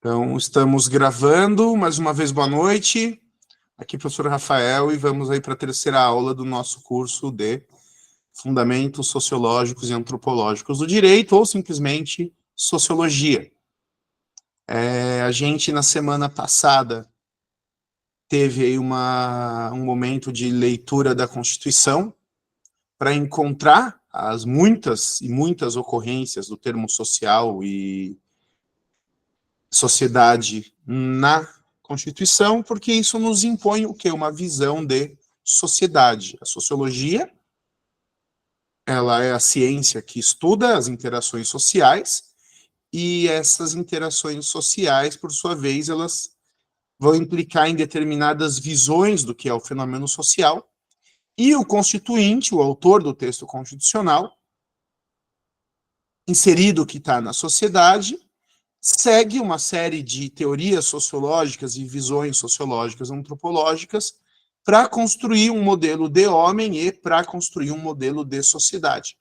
Então, estamos gravando, mais uma vez, boa noite. Aqui, professor Rafael, e vamos aí para a terceira aula do nosso curso de Fundamentos Sociológicos e Antropológicos do Direito, ou simplesmente Sociologia. A gente, na semana passada, teve aí um momento de leitura da Constituição para encontrar as muitas e muitas ocorrências do termo social e sociedade na Constituição, porque isso nos impõe o quê? Uma visão de sociedade. A sociologia, ela é a ciência que estuda as interações sociais, e essas interações sociais, por sua vez, elas vão implicar em determinadas visões do que é o fenômeno social, e o constituinte, o autor do texto constitucional, inserido que está na sociedade, segue uma série de teorias sociológicas e visões sociológicas antropológicas para construir um modelo de homem e para construir um modelo de sociedade.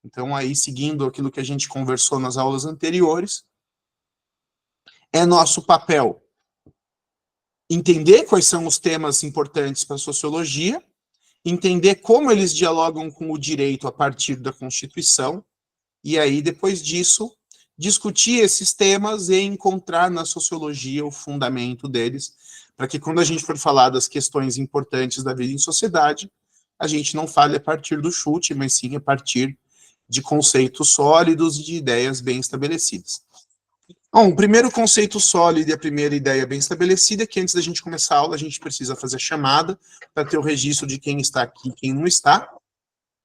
Então, aí, seguindo aquilo que a gente conversou nas aulas anteriores, é nosso papel entender quais são os temas importantes para a sociologia, entender como eles dialogam com o direito a partir da Constituição, e aí, depois disso, discutir esses temas e encontrar na sociologia o fundamento deles, para que quando a gente for falar das questões importantes da vida em sociedade, a gente não fale a partir do chute, mas sim a partir de conceitos sólidos e de ideias bem estabelecidas. Bom, o primeiro conceito sólido e a primeira ideia bem estabelecida é que antes da gente começar a aula, a gente precisa fazer a chamada para ter o registro de quem está aqui e quem não está.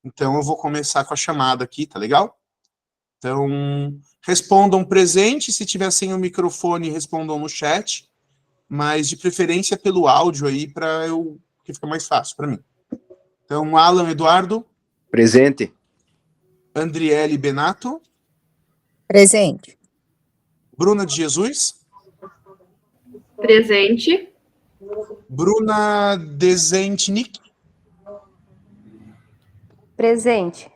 Então, eu vou começar com a chamada aqui, tá legal? Então, respondam presente, se tiver sem o microfone, respondam no chat, mas de preferência pelo áudio aí, que fica mais fácil para mim. Então, Alan Eduardo. Presente. Andriele Benato. Presente. Bruna de Jesus. Presente. Bruna Dezentnik. Presente.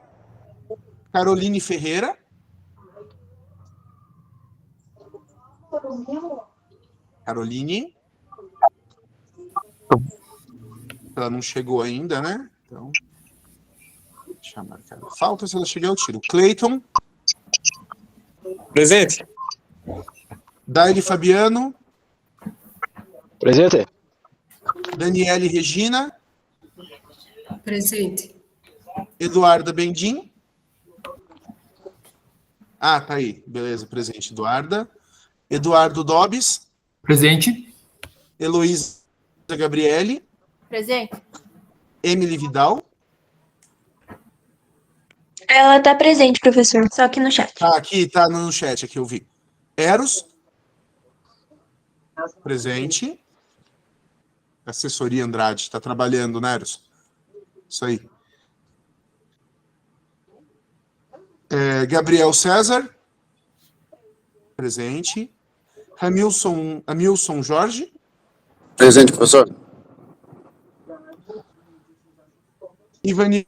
Caroline Ferreira. Caroline. Ela não chegou ainda, né? Então, deixa eu marcar. Falta, se ela chegar, eu tiro. Cleiton. Presente. Daile Fabiano. Presente. Daniele Regina. Presente. Eduarda Bendim. Ah, tá aí. Beleza, presente, Eduarda. Eduardo Dobes. Presente. Heloísa Gabriele. Presente. Emily Vidal. Ela tá presente, professor, só que no chat. Tá aqui, tá no chat, aqui eu vi. Eros. Presente. Assessoria Andrade, tá trabalhando, né, Eros? Isso aí. Gabriel César. Presente. Hamilson Jorge. Presente, professor. Ivanildo.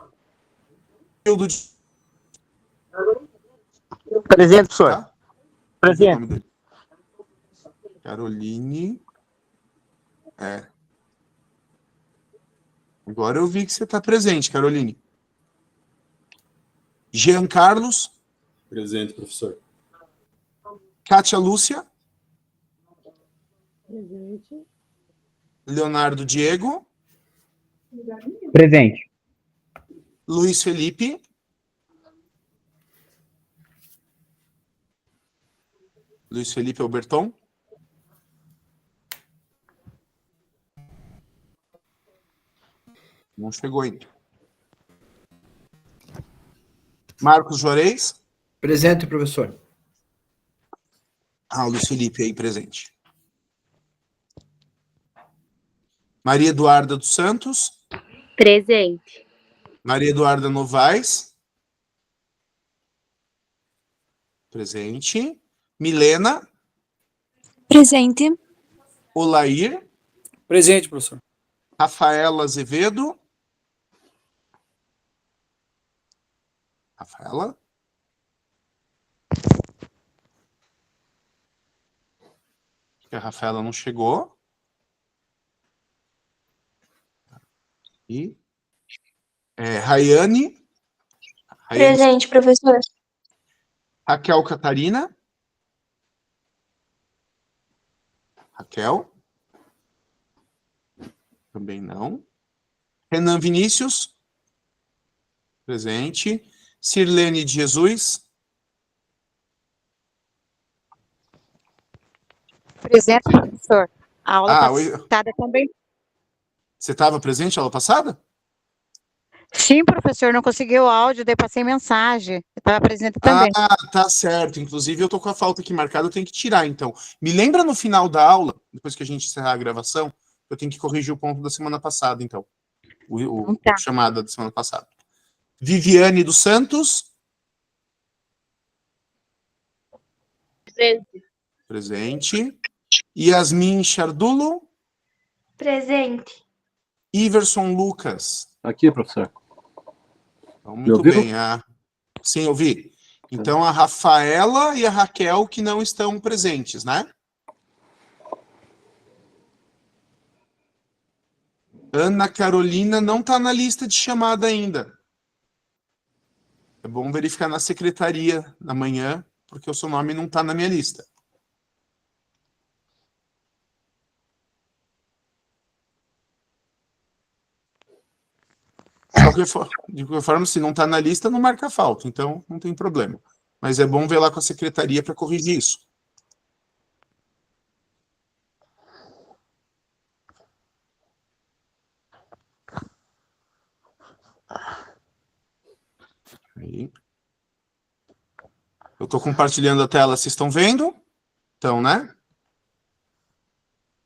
Presente, professor. Tá? Presente. Caroline. Agora eu vi que você está presente, Caroline. Jean Carlos. Presente, professor. Kátia Lúcia. Presente. Leonardo Diego. Presente. Luiz Felipe. Luiz Felipe Alberton. Não chegou ainda. Marcos Juarez. Presente, professor. O Luiz Felipe aí presente. Maria Eduarda dos Santos. Presente. Maria Eduarda Novaes. Presente. Milena. Presente. Olair. Presente, professor. Rafaela Azevedo. Rafaela. A Rafaela não chegou. E Rayane. Presente, professor. Raquel Catarina. Raquel. Também não. Renan Vinícius. Presente. Sirlene de Jesus. Presente, professor. A aula oi. passada também. Você estava presente na aula passada? Sim, professor, não conseguiu o áudio, daí passei mensagem. Eu estava presente também. Tá certo. Inclusive, eu tô com a falta aqui marcada, eu tenho que tirar, então. Me lembra no final da aula, depois que a gente encerrar a gravação, eu tenho que corrigir o ponto da semana passada, então. Tá. Chamada da semana passada. Viviane dos Santos. Presente. Presente. Yasmin Chardulo. Presente. Iverson Lucas. Aqui, professor. Então, muito bem. Sim, ouvi. Então, a Rafaela e a Raquel que não estão presentes, né? Ana Carolina não está na lista de chamada ainda. É bom verificar na secretaria amanhã, porque o seu nome não está na minha lista. De qualquer forma, se não está na lista, não marca falta, então não tem problema. Mas é bom ver lá com a secretaria para corrigir isso. Aí. Eu estou compartilhando a tela, vocês estão vendo? Então, né?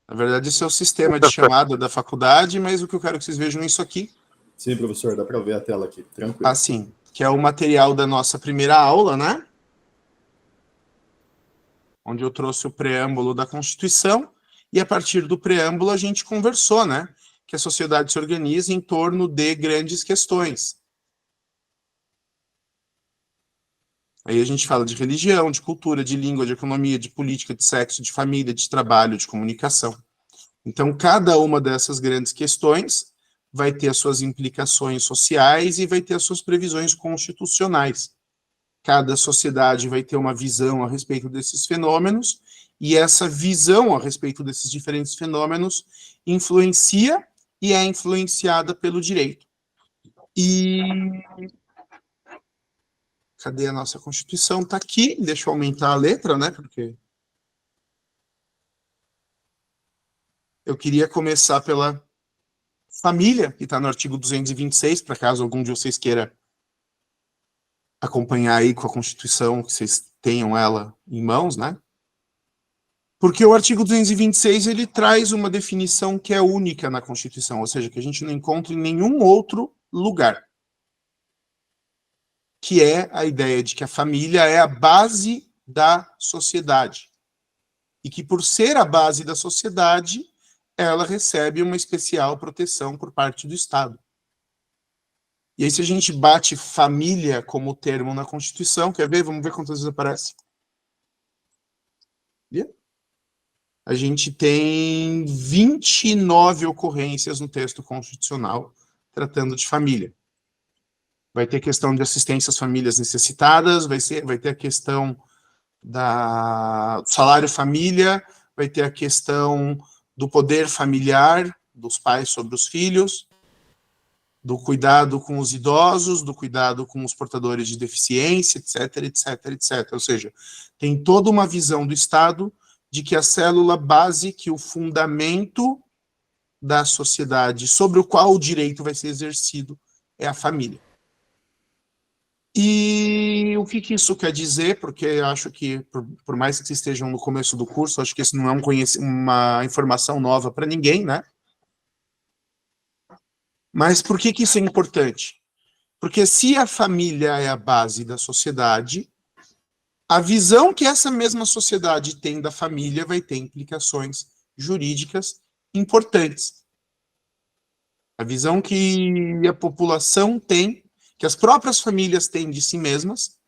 Na verdade, esse é o sistema de chamada da faculdade, mas o que eu quero que vocês vejam é isso aqui. Sim, professor, dá para ver a tela aqui, tranquilo. Assim, que é o material da nossa primeira aula, né? Onde eu trouxe o preâmbulo da Constituição, e a partir do preâmbulo a gente conversou, né? Que a sociedade se organiza em torno de grandes questões. Aí a gente fala de religião, de cultura, de língua, de economia, de política, de sexo, de família, de trabalho, de comunicação. Então, cada uma dessas grandes questões vai ter as suas implicações sociais e vai ter as suas previsões constitucionais. Cada sociedade vai ter uma visão a respeito desses fenômenos, e essa visão a respeito desses diferentes fenômenos influencia e é influenciada pelo direito. E cadê a nossa Constituição? Está aqui, deixa eu aumentar a letra, né, porque eu queria começar pela família, que está no artigo 226, para caso algum de vocês queira acompanhar aí com a Constituição, que vocês tenham ela em mãos, né? Porque o artigo 226, ele traz uma definição que é única na Constituição, ou seja, que a gente não encontra em nenhum outro lugar, que é a ideia de que a família é a base da sociedade, e que por ser a base da sociedade, ela recebe uma especial proteção por parte do Estado. E aí, se a gente bate família como termo na Constituição, quer ver? Vamos ver quantas vezes aparece. A gente tem 29 ocorrências no texto constitucional tratando de família. Vai ter questão de assistência às famílias necessitadas, vai ter a questão da salário família, vai ter a questão do poder familiar dos pais sobre os filhos, do cuidado com os idosos, do cuidado com os portadores de deficiência, etc, etc, etc. Ou seja, tem toda uma visão do Estado de que a célula base, que o fundamento da sociedade sobre o qual o direito vai ser exercido é a família. E o que isso quer dizer? Porque eu acho que, por mais que vocês estejam no começo do curso, acho que isso não é uma informação nova para ninguém, né? Mas por que isso é importante? Porque se a família é a base da sociedade, a visão que essa mesma sociedade tem da família vai ter implicações jurídicas importantes. A visão que a população tem, que as próprias famílias têm de si mesmas,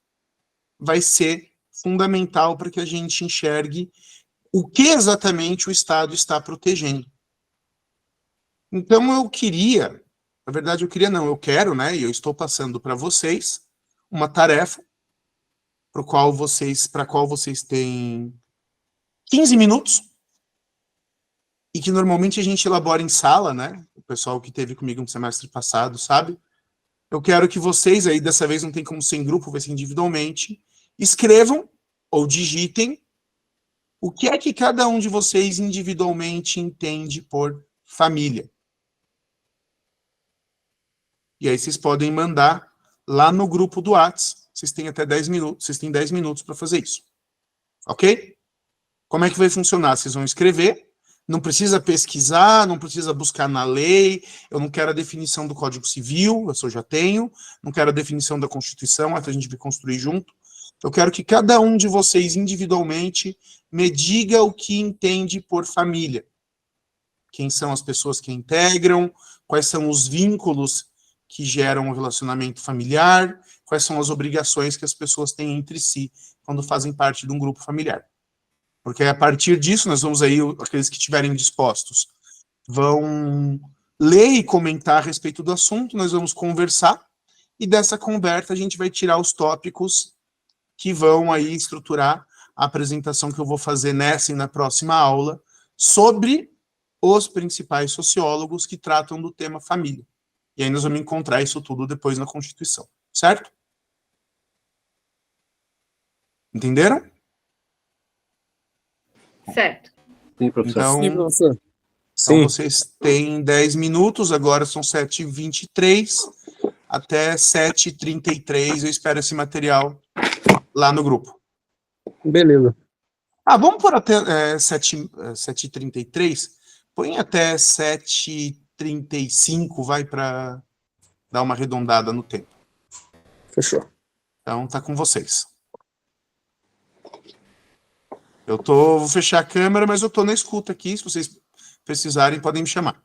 vai ser fundamental para que a gente enxergue o que exatamente o Estado está protegendo. Então eu queria, na verdade eu queria não, eu quero, né, e eu estou passando para vocês uma tarefa para qual vocês têm 15 minutos e que normalmente a gente elabora em sala, né? O pessoal que teve comigo no semestre passado sabe. Eu quero que vocês, aí dessa vez não tem como ser em grupo, vai ser individualmente, escrevam ou digitem o que é que cada um de vocês individualmente entende por família. E aí vocês podem mandar lá no grupo do Whats. Vocês têm até 10 minutos, vocês têm 10 minutos para fazer isso. Ok? Como é que vai funcionar? Vocês vão escrever, não precisa pesquisar, não precisa buscar na lei, eu não quero a definição do Código Civil, eu já tenho, não quero a definição da Constituição, até a gente vai construir junto. Eu quero que cada um de vocês, individualmente, me diga o que entende por família. Quem são as pessoas que integram, quais são os vínculos que geram um relacionamento familiar, quais são as obrigações que as pessoas têm entre si quando fazem parte de um grupo familiar. Porque a partir disso, nós vamos aí, aqueles que estiverem dispostos, vão ler e comentar a respeito do assunto, nós vamos conversar, e dessa conversa a gente vai tirar os tópicos que vão aí estruturar a apresentação que eu vou fazer nessa e na próxima aula sobre os principais sociólogos que tratam do tema família. E aí nós vamos encontrar isso tudo depois na Constituição, certo? Entenderam? Certo. Sim, professor. Então, Sim, professor. então Sim. vocês têm 10 minutos, agora são 7h23, até 7h33 eu espero esse material lá no grupo. Beleza. Vamos por até 7h33, põe até 7h35, vai para dar uma arredondada no tempo. Fechou. Então tá com vocês. Vou fechar a câmera, mas eu tô na escuta aqui, se vocês precisarem podem me chamar.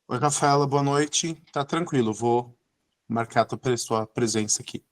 Oi, Rafaela, boa noite. Tá tranquilo, vou marcar sua presença aqui.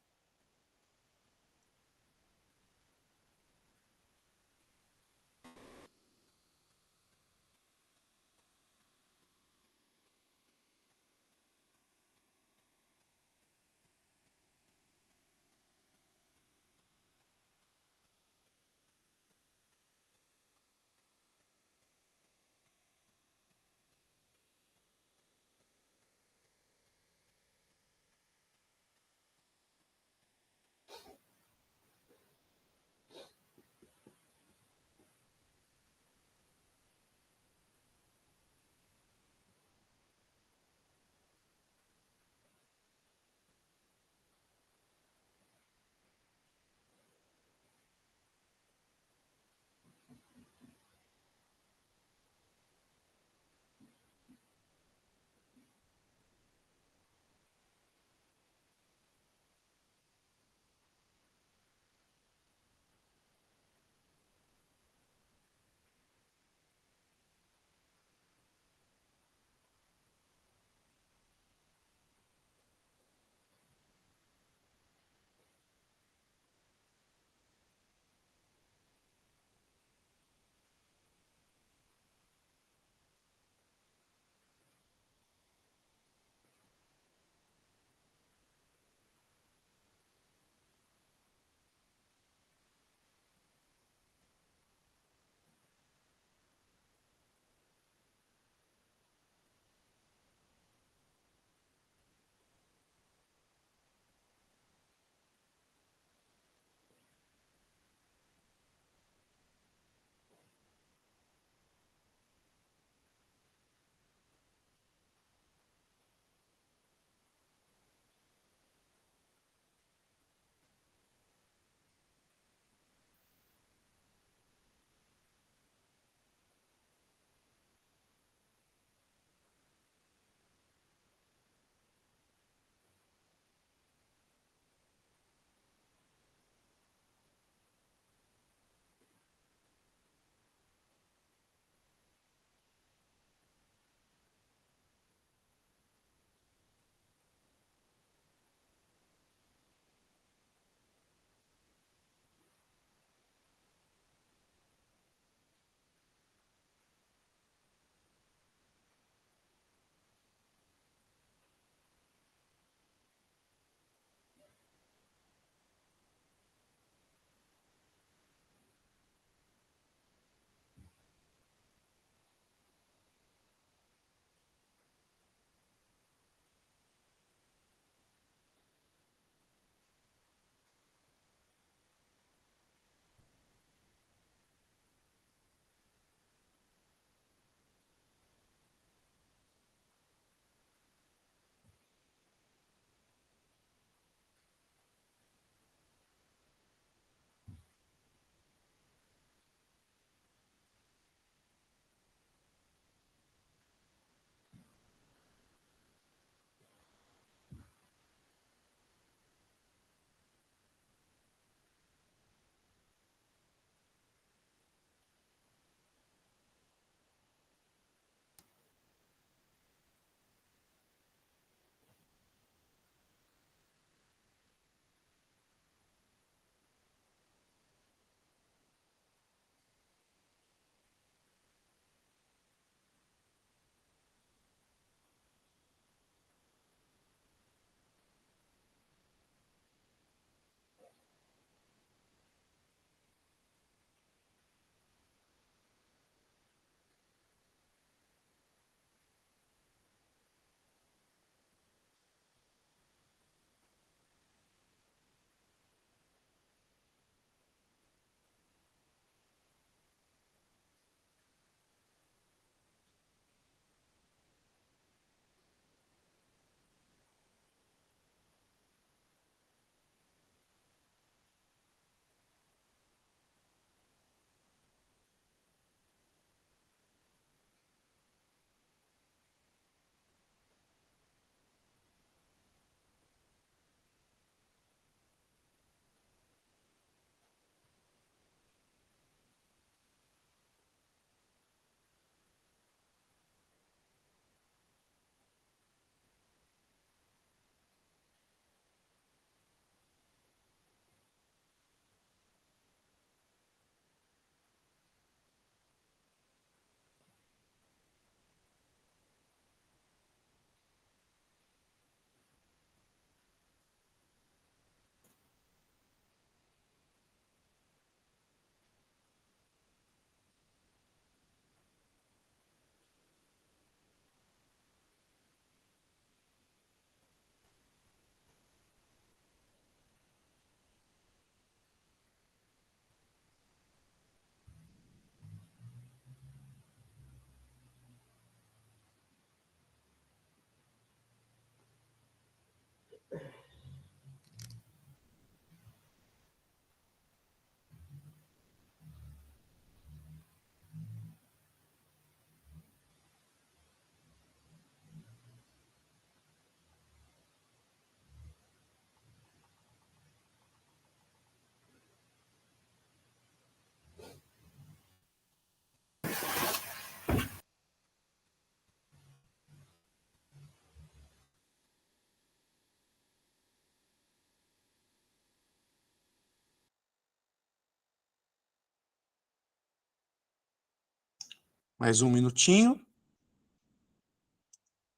Mais um minutinho.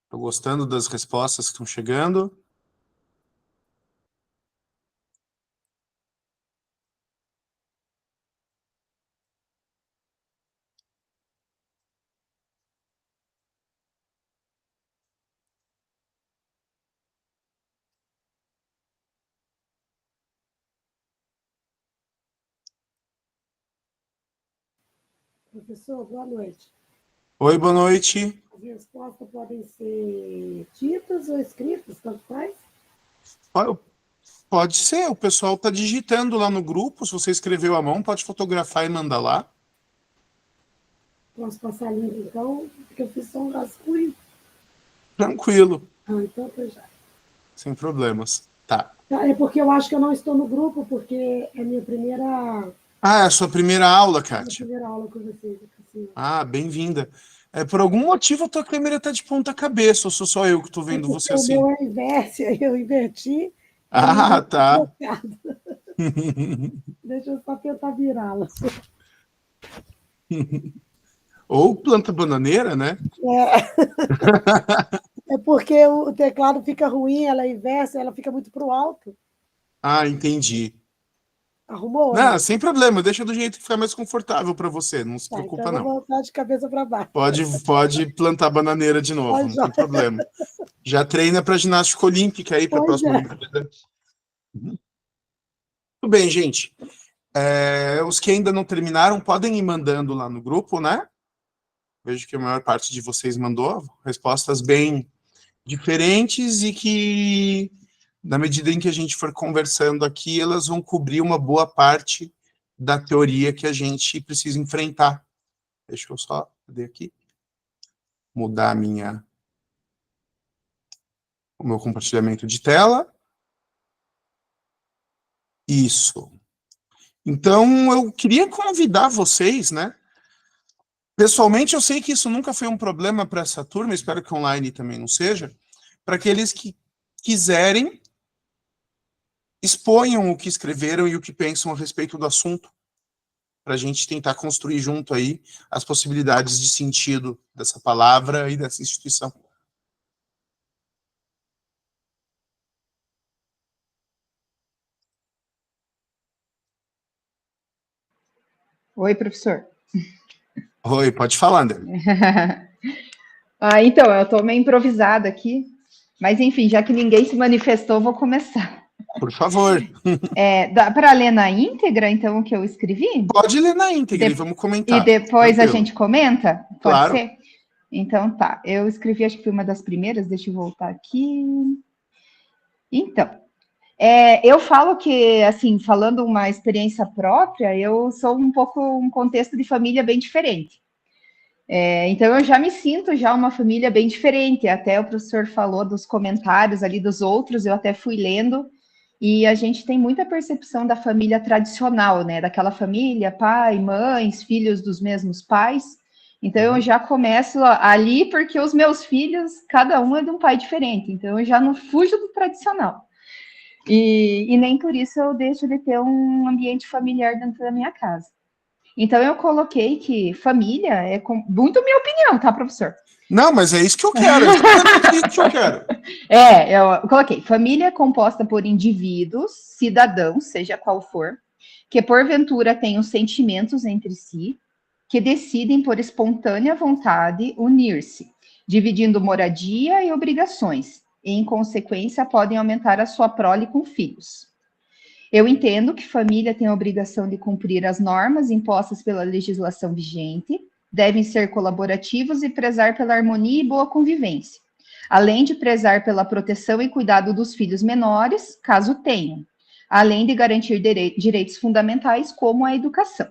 Estou gostando das respostas que estão chegando. Professor, boa noite. Oi, boa noite. As respostas podem ser ditas ou escritas, tanto faz? Pode ser, o pessoal está digitando lá no grupo. Se você escreveu à mão, pode fotografar e mandar lá. Posso passar a língua, então? Porque eu fiz só um rascunho. Tranquilo, Então tá já. sem problemas. Tá. Tá, é porque eu acho que eu não estou no grupo, porque é a minha primeira Ah, é a sua primeira aula, Kátia. aula com vocês. Assim. Ah, bem-vinda. Por algum motivo a tua câmera tá de ponta cabeça, ou sou só eu que tô vendo você assim? O meu é inverso, aí eu inverti. Ah, tá. Deixa eu só tentar virá-la. Ou planta bananeira, né? É porque o teclado fica ruim, ela é inversa, ela fica muito pro alto. Ah, entendi. Arrumou? Não, Né? sem problema, deixa do jeito que ficar mais confortável para você, não se preocupa então não. Eu vou voltar de cabeça para baixo. Pode plantar bananeira de novo, não tem problema. Já treina para ginástica olímpica aí para a próxima Olimpíada. Tudo bem, gente. Os que ainda não terminaram podem ir mandando lá no grupo, né? Vejo que a maior parte de vocês mandou respostas bem diferentes e que, na medida em que a gente for conversando aqui, elas vão cobrir uma boa parte da teoria que a gente precisa enfrentar. Deixa eu só, cadê aqui? Mudar o meu compartilhamento de tela. Isso. Então, eu queria convidar vocês, né? Pessoalmente, eu sei que isso nunca foi um problema para essa turma, espero que online também não seja, para aqueles que quiserem, exponham o que escreveram e o que pensam a respeito do assunto, para a gente tentar construir junto aí as possibilidades de sentido dessa palavra e dessa instituição. Oi, professor. Oi, pode falar, André. Então, eu estou meio improvisada aqui, mas enfim, já que ninguém se manifestou, vou começar. Por favor. Dá para ler na íntegra, então, o que eu escrevi? Pode ler na íntegra e vamos comentar. E depois Tranquilo. a gente comenta? Pode claro. ser? Então, tá. Eu escrevi, acho que foi uma das primeiras, deixa eu voltar aqui. Então, eu falo que, assim, falando uma experiência própria, eu sou um pouco um contexto de família bem diferente. Então, eu já me sinto já uma família bem diferente. Até o professor falou dos comentários ali dos outros, eu até fui lendo, e a gente tem muita percepção da família tradicional, né? Daquela família, pai, mães, filhos dos mesmos pais. Então, eu já começo ali porque os meus filhos, cada um é de um pai diferente. Então, eu já não fujo do tradicional. E nem por isso eu deixo de ter um ambiente familiar dentro da minha casa. Então, eu coloquei que família é muito minha opinião, tá, professor? Não, mas é isso que eu quero. É isso que eu quero. Eu coloquei. Família é composta por indivíduos, cidadãos, seja qual for, que porventura tenham sentimentos entre si, que decidem por espontânea vontade unir-se, dividindo moradia e obrigações, e, em consequência, podem aumentar a sua prole com filhos. Eu entendo que família tem a obrigação de cumprir as normas impostas pela legislação vigente, devem ser colaborativos e prezar pela harmonia e boa convivência, além de prezar pela proteção e cuidado dos filhos menores, caso tenham, além de garantir direitos fundamentais como a educação.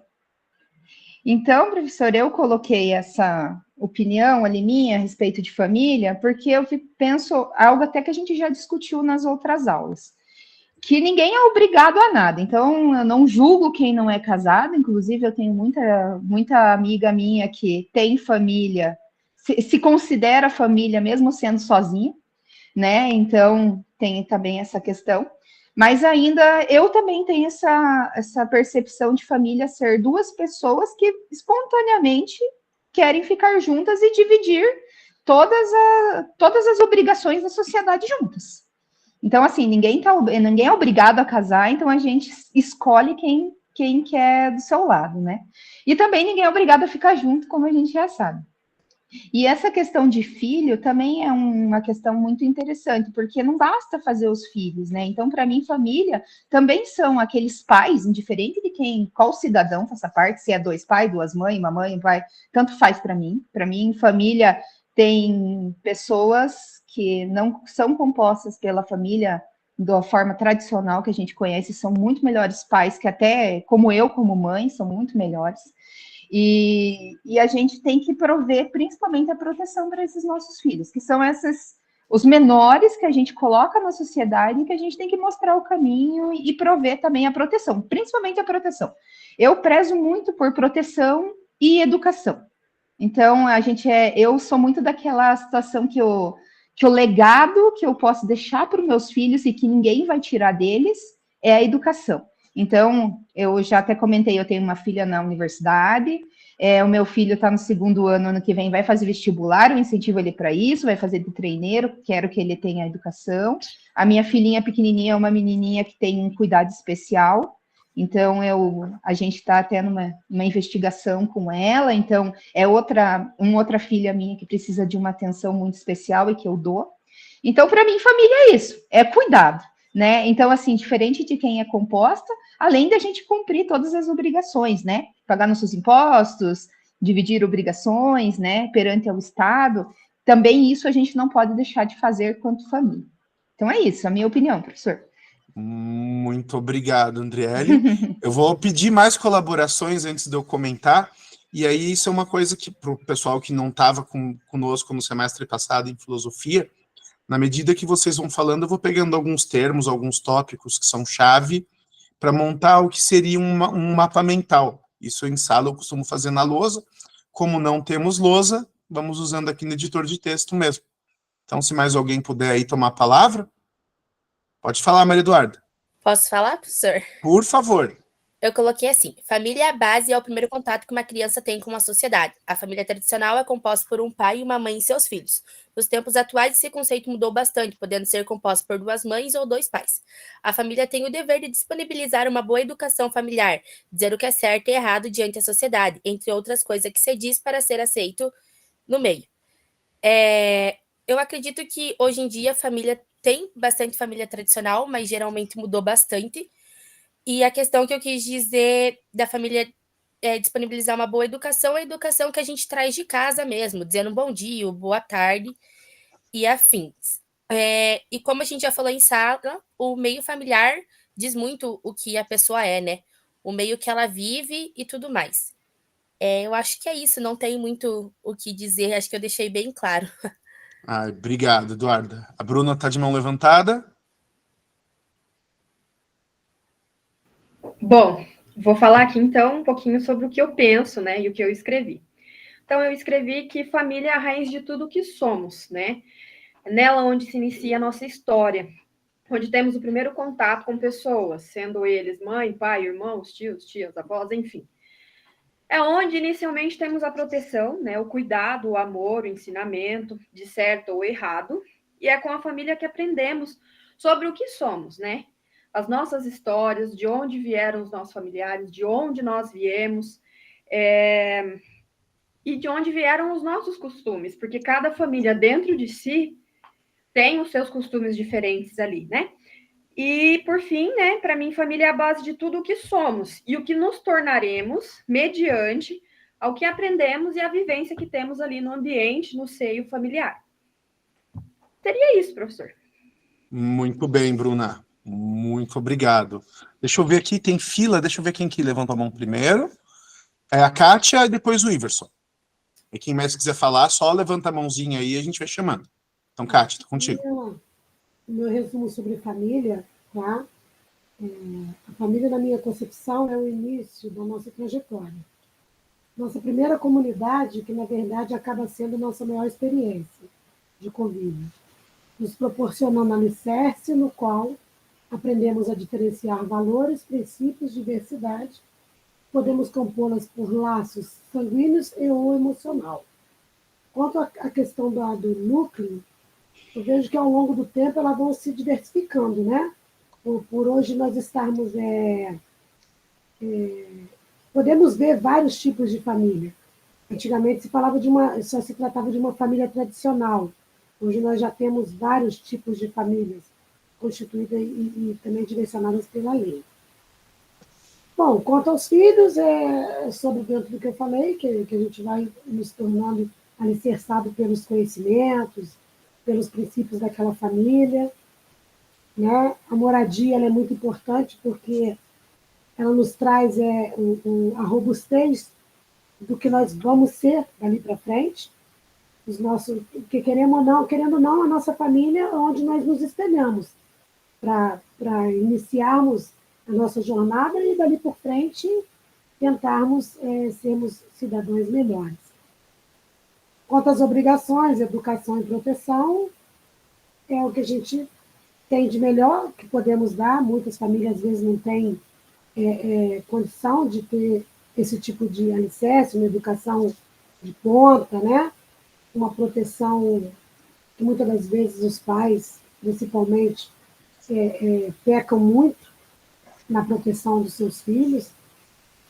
Então, professor, eu coloquei essa opinião ali minha a respeito de família, porque eu penso algo até que a gente já discutiu nas outras aulas, que ninguém é obrigado a nada. Então, eu não julgo quem não é casado, inclusive eu tenho muita amiga minha que tem família, se considera família mesmo sendo sozinha, né? Então, tem também essa questão. Mas ainda, eu também tenho essa percepção de família ser duas pessoas que espontaneamente querem ficar juntas e dividir todas as obrigações da sociedade juntas. Então, assim, ninguém é obrigado a casar, então a gente escolhe quem quer do seu lado, né? E também ninguém é obrigado a ficar junto, como a gente já sabe. E essa questão de filho também é uma questão muito interessante, porque não basta fazer os filhos, né? Então, para mim, família também são aqueles pais, indiferente de qual cidadão faça parte, se é 2 pais, 2 mães, uma mãe, um pai, tanto faz para mim. Para mim, família tem pessoas que não são compostas pela família da forma tradicional que a gente conhece, são muito melhores pais que até, como eu, como mãe, são muito melhores. E a gente tem que prover principalmente a proteção para esses nossos filhos, que são os menores que a gente coloca na sociedade e que a gente tem que mostrar o caminho e prover também a proteção, principalmente a proteção. Eu prezo muito por proteção e educação. Então, eu sou muito daquela situação que o legado que eu posso deixar para os meus filhos e que ninguém vai tirar deles é a educação. Então, eu já até comentei, eu tenho uma filha na universidade, o meu filho está no 2º ano que vem, vai fazer vestibular, eu incentivo ele para isso, vai fazer de treineiro, quero que ele tenha educação. A minha filhinha pequenininha é uma menininha que tem um cuidado especial, então a gente está até numa investigação com ela, então é outra filha minha que precisa de uma atenção muito especial e que eu dou. Então, para mim, família é isso, é cuidado. Né? Então, assim, diferente de quem é composta, além da gente cumprir todas as obrigações, né? Pagar nossos impostos, dividir obrigações, né? Perante ao Estado, também isso a gente não pode deixar de fazer quanto família. Então é isso, a minha opinião, professor. Muito obrigado, Andriele. Eu vou pedir mais colaborações antes de eu comentar, e aí isso é uma coisa que, para o pessoal que não estava conosco no semestre passado em filosofia, na medida que vocês vão falando, eu vou pegando alguns termos, alguns tópicos que são chave para montar o que seria um mapa mental. Isso em sala eu costumo fazer na lousa. Como não temos lousa, vamos usando aqui no editor de texto mesmo. Então, se mais alguém puder aí tomar a palavra, pode falar, Maria Eduarda. Posso falar, professor? Por favor. Eu coloquei assim: família é a base e é o primeiro contato que uma criança tem com a sociedade. A família tradicional é composta por um pai e uma mãe e seus filhos. Nos tempos atuais, esse conceito mudou bastante, podendo ser composto por 2 mães ou 2 pais. A família tem o dever de disponibilizar uma boa educação familiar, dizer o que é certo e errado diante da sociedade, entre outras coisas que se diz para ser aceito no meio. Eu acredito que hoje em dia a família tem bastante família tradicional, mas geralmente mudou bastante. E a questão que eu quis dizer da família disponibilizar uma boa educação é a educação que a gente traz de casa mesmo, dizendo bom dia, boa tarde e afins. E como a gente já falou em sala, o meio familiar diz muito o que a pessoa é, né? O meio que ela vive e tudo mais. Eu acho que é isso, não tem muito o que dizer, acho que eu deixei bem claro. Obrigado, Eduarda. A Bruna está de mão levantada. Bom, vou falar aqui então um pouquinho sobre o que eu penso, né, e o que eu escrevi. Então, eu escrevi que família é a raiz de tudo o que somos, né? Nela onde se inicia a nossa história, onde temos o primeiro contato com pessoas, sendo eles mãe, pai, irmãos, tios, tias, avós, enfim. É onde inicialmente temos a proteção, né, o cuidado, o amor, o ensinamento, de certo ou errado, e é com a família que aprendemos sobre o que somos, né? As nossas histórias, de onde vieram os nossos familiares, de onde nós viemos, e de onde vieram os nossos costumes, porque cada família dentro de si tem os seus costumes diferentes ali, né? E, por fim, né, para mim, família é a base de tudo o que somos e o que nos tornaremos mediante ao que aprendemos e a vivência que temos ali no ambiente, no seio familiar. Seria isso, professor. Muito bem, Bruna. Muito obrigado. Deixa eu ver aqui, tem fila, deixa eu ver quem que levanta a mão primeiro. É a Kátia e depois o Iverson. E quem mais quiser falar, só levanta a mãozinha aí e a gente vai chamando. Então, Kátia, tô contigo. O meu resumo sobre família, tá? A família, na minha concepção, é o início da nossa trajetória. Nossa primeira comunidade, que na verdade acaba sendo nossa maior experiência de convívio, nos proporcionando um alicerce no qual aprendemos a diferenciar valores, princípios, diversidade, podemos compô-las por laços sanguíneos e ou emocional. Quanto à questão do núcleo, eu vejo que ao longo do tempo elas vão se diversificando, né? Por hoje nós estarmos... podemos ver vários tipos de família. Antigamente só se tratava de uma família tradicional. Hoje nós já temos vários tipos de famílias constituídas e também direcionadas pela lei. Bom, quanto aos filhos, é sobre dentro do que eu falei, que a gente vai nos tornando alicerçado pelos conhecimentos, pelos princípios daquela família, né? A moradia ela é muito importante porque ela nos traz a robustez do que nós vamos ser dali para frente, que querendo ou não, a nossa família é onde nós nos espelhamos para iniciarmos a nossa jornada e dali por frente tentarmos sermos cidadãos melhores. Quanto às obrigações, educação e proteção, é o que a gente tem de melhor, que podemos dar. Muitas famílias, às vezes, não têm condição de ter esse tipo de alicerce, uma educação de ponta, né? Uma proteção que, muitas das vezes, os pais, principalmente, pecam muito na proteção dos seus filhos,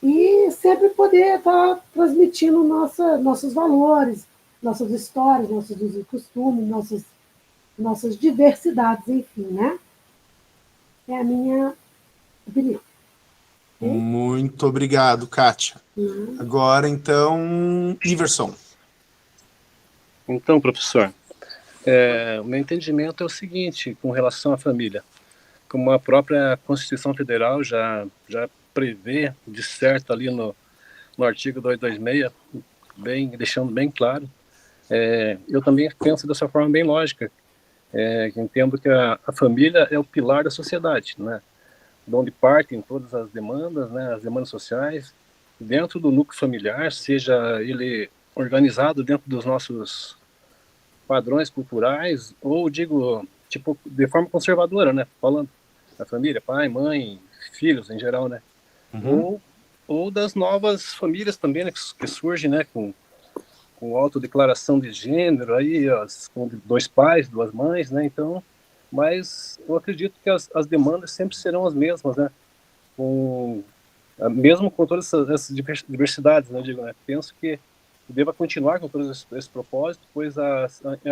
e sempre poder estar transmitindo nossos valores, nossas histórias, nossos usos e costumes, nossas diversidades, enfim, né? É a minha opinião. Muito obrigado, Kátia. Agora, então, Iverson. Então, professor, o meu entendimento é o seguinte, com relação à família. Como a própria Constituição Federal já prevê, de certo, ali no artigo 226, deixando bem claro, eu também penso dessa forma bem lógica. Entendo que a família é o pilar da sociedade, né? De onde partem todas as demandas, né? As demandas sociais, dentro do núcleo familiar, seja ele organizado dentro dos nossos padrões culturais, ou digo, tipo, de forma conservadora, né? Falando da família, pai, mãe, filhos em geral, né? Ou das novas famílias também, né? Que surgem, né? Com autodeclaração de gênero, aí, com 2 pais, 2 mães, né? Então, mas eu acredito que as demandas sempre serão as mesmas, né? Mesmo com todas essas diversidades, né? Eu digo, né? Penso que deva continuar com todos esse propósito, pois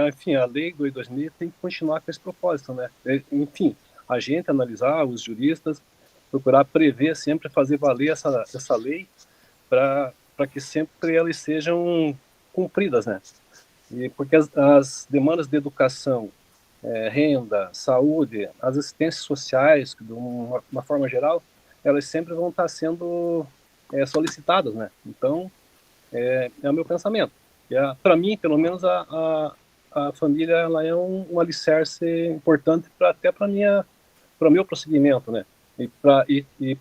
enfim, a lei do 2000 tem que continuar com esse propósito, né? Enfim, a gente analisar, os juristas, procurar prever sempre, fazer valer essa lei para que sempre elas sejam cumpridas, né? E porque as demandas de educação, renda, saúde, as assistências sociais, de uma forma geral, elas sempre vão estar sendo solicitadas, né? Então, é o meu pensamento. Para mim, pelo menos, a família ela é um alicerce importante até para o meu prosseguimento, né? E para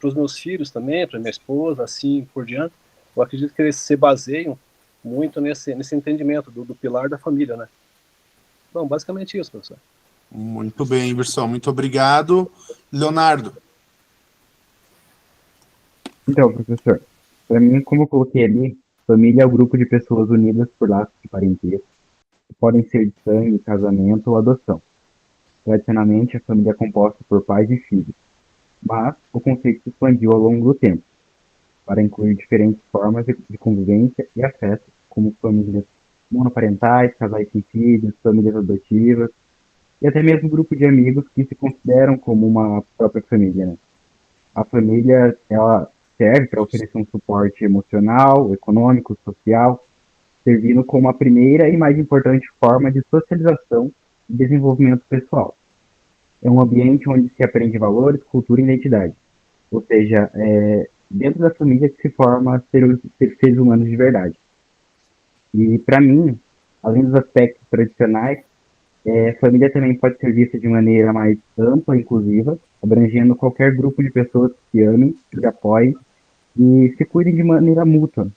os meus filhos também, para minha esposa, assim por diante. Eu acredito que eles se baseiam muito nesse entendimento do pilar da família, né? Bom, basicamente isso, professor. Muito bem, Iverson, muito obrigado. Leonardo. Então, professor, para mim, como eu coloquei ali, família é o grupo de pessoas unidas por laços de parentesco, que podem ser de sangue, casamento ou adoção. Tradicionalmente, a família é composta por pais e filhos, mas o conceito se expandiu ao longo do tempo, para incluir diferentes formas de convivência e afeto, como famílias monoparentais, casais sem filhos, famílias adotivas, e até mesmo grupo de amigos que se consideram como uma própria família, né? A família, ela serve para oferecer um suporte emocional, econômico, social, servindo como a primeira e mais importante forma de socialização e desenvolvimento pessoal. É um ambiente onde se aprende valores, cultura e identidade. Ou seja, dentro da família que se forma seres humanos de verdade. E, para mim, além dos aspectos tradicionais, família também pode ser vista de maneira mais ampla e inclusiva, abrangendo qualquer grupo de pessoas que se amem, se apoiem e se cuidem de maneira mútua.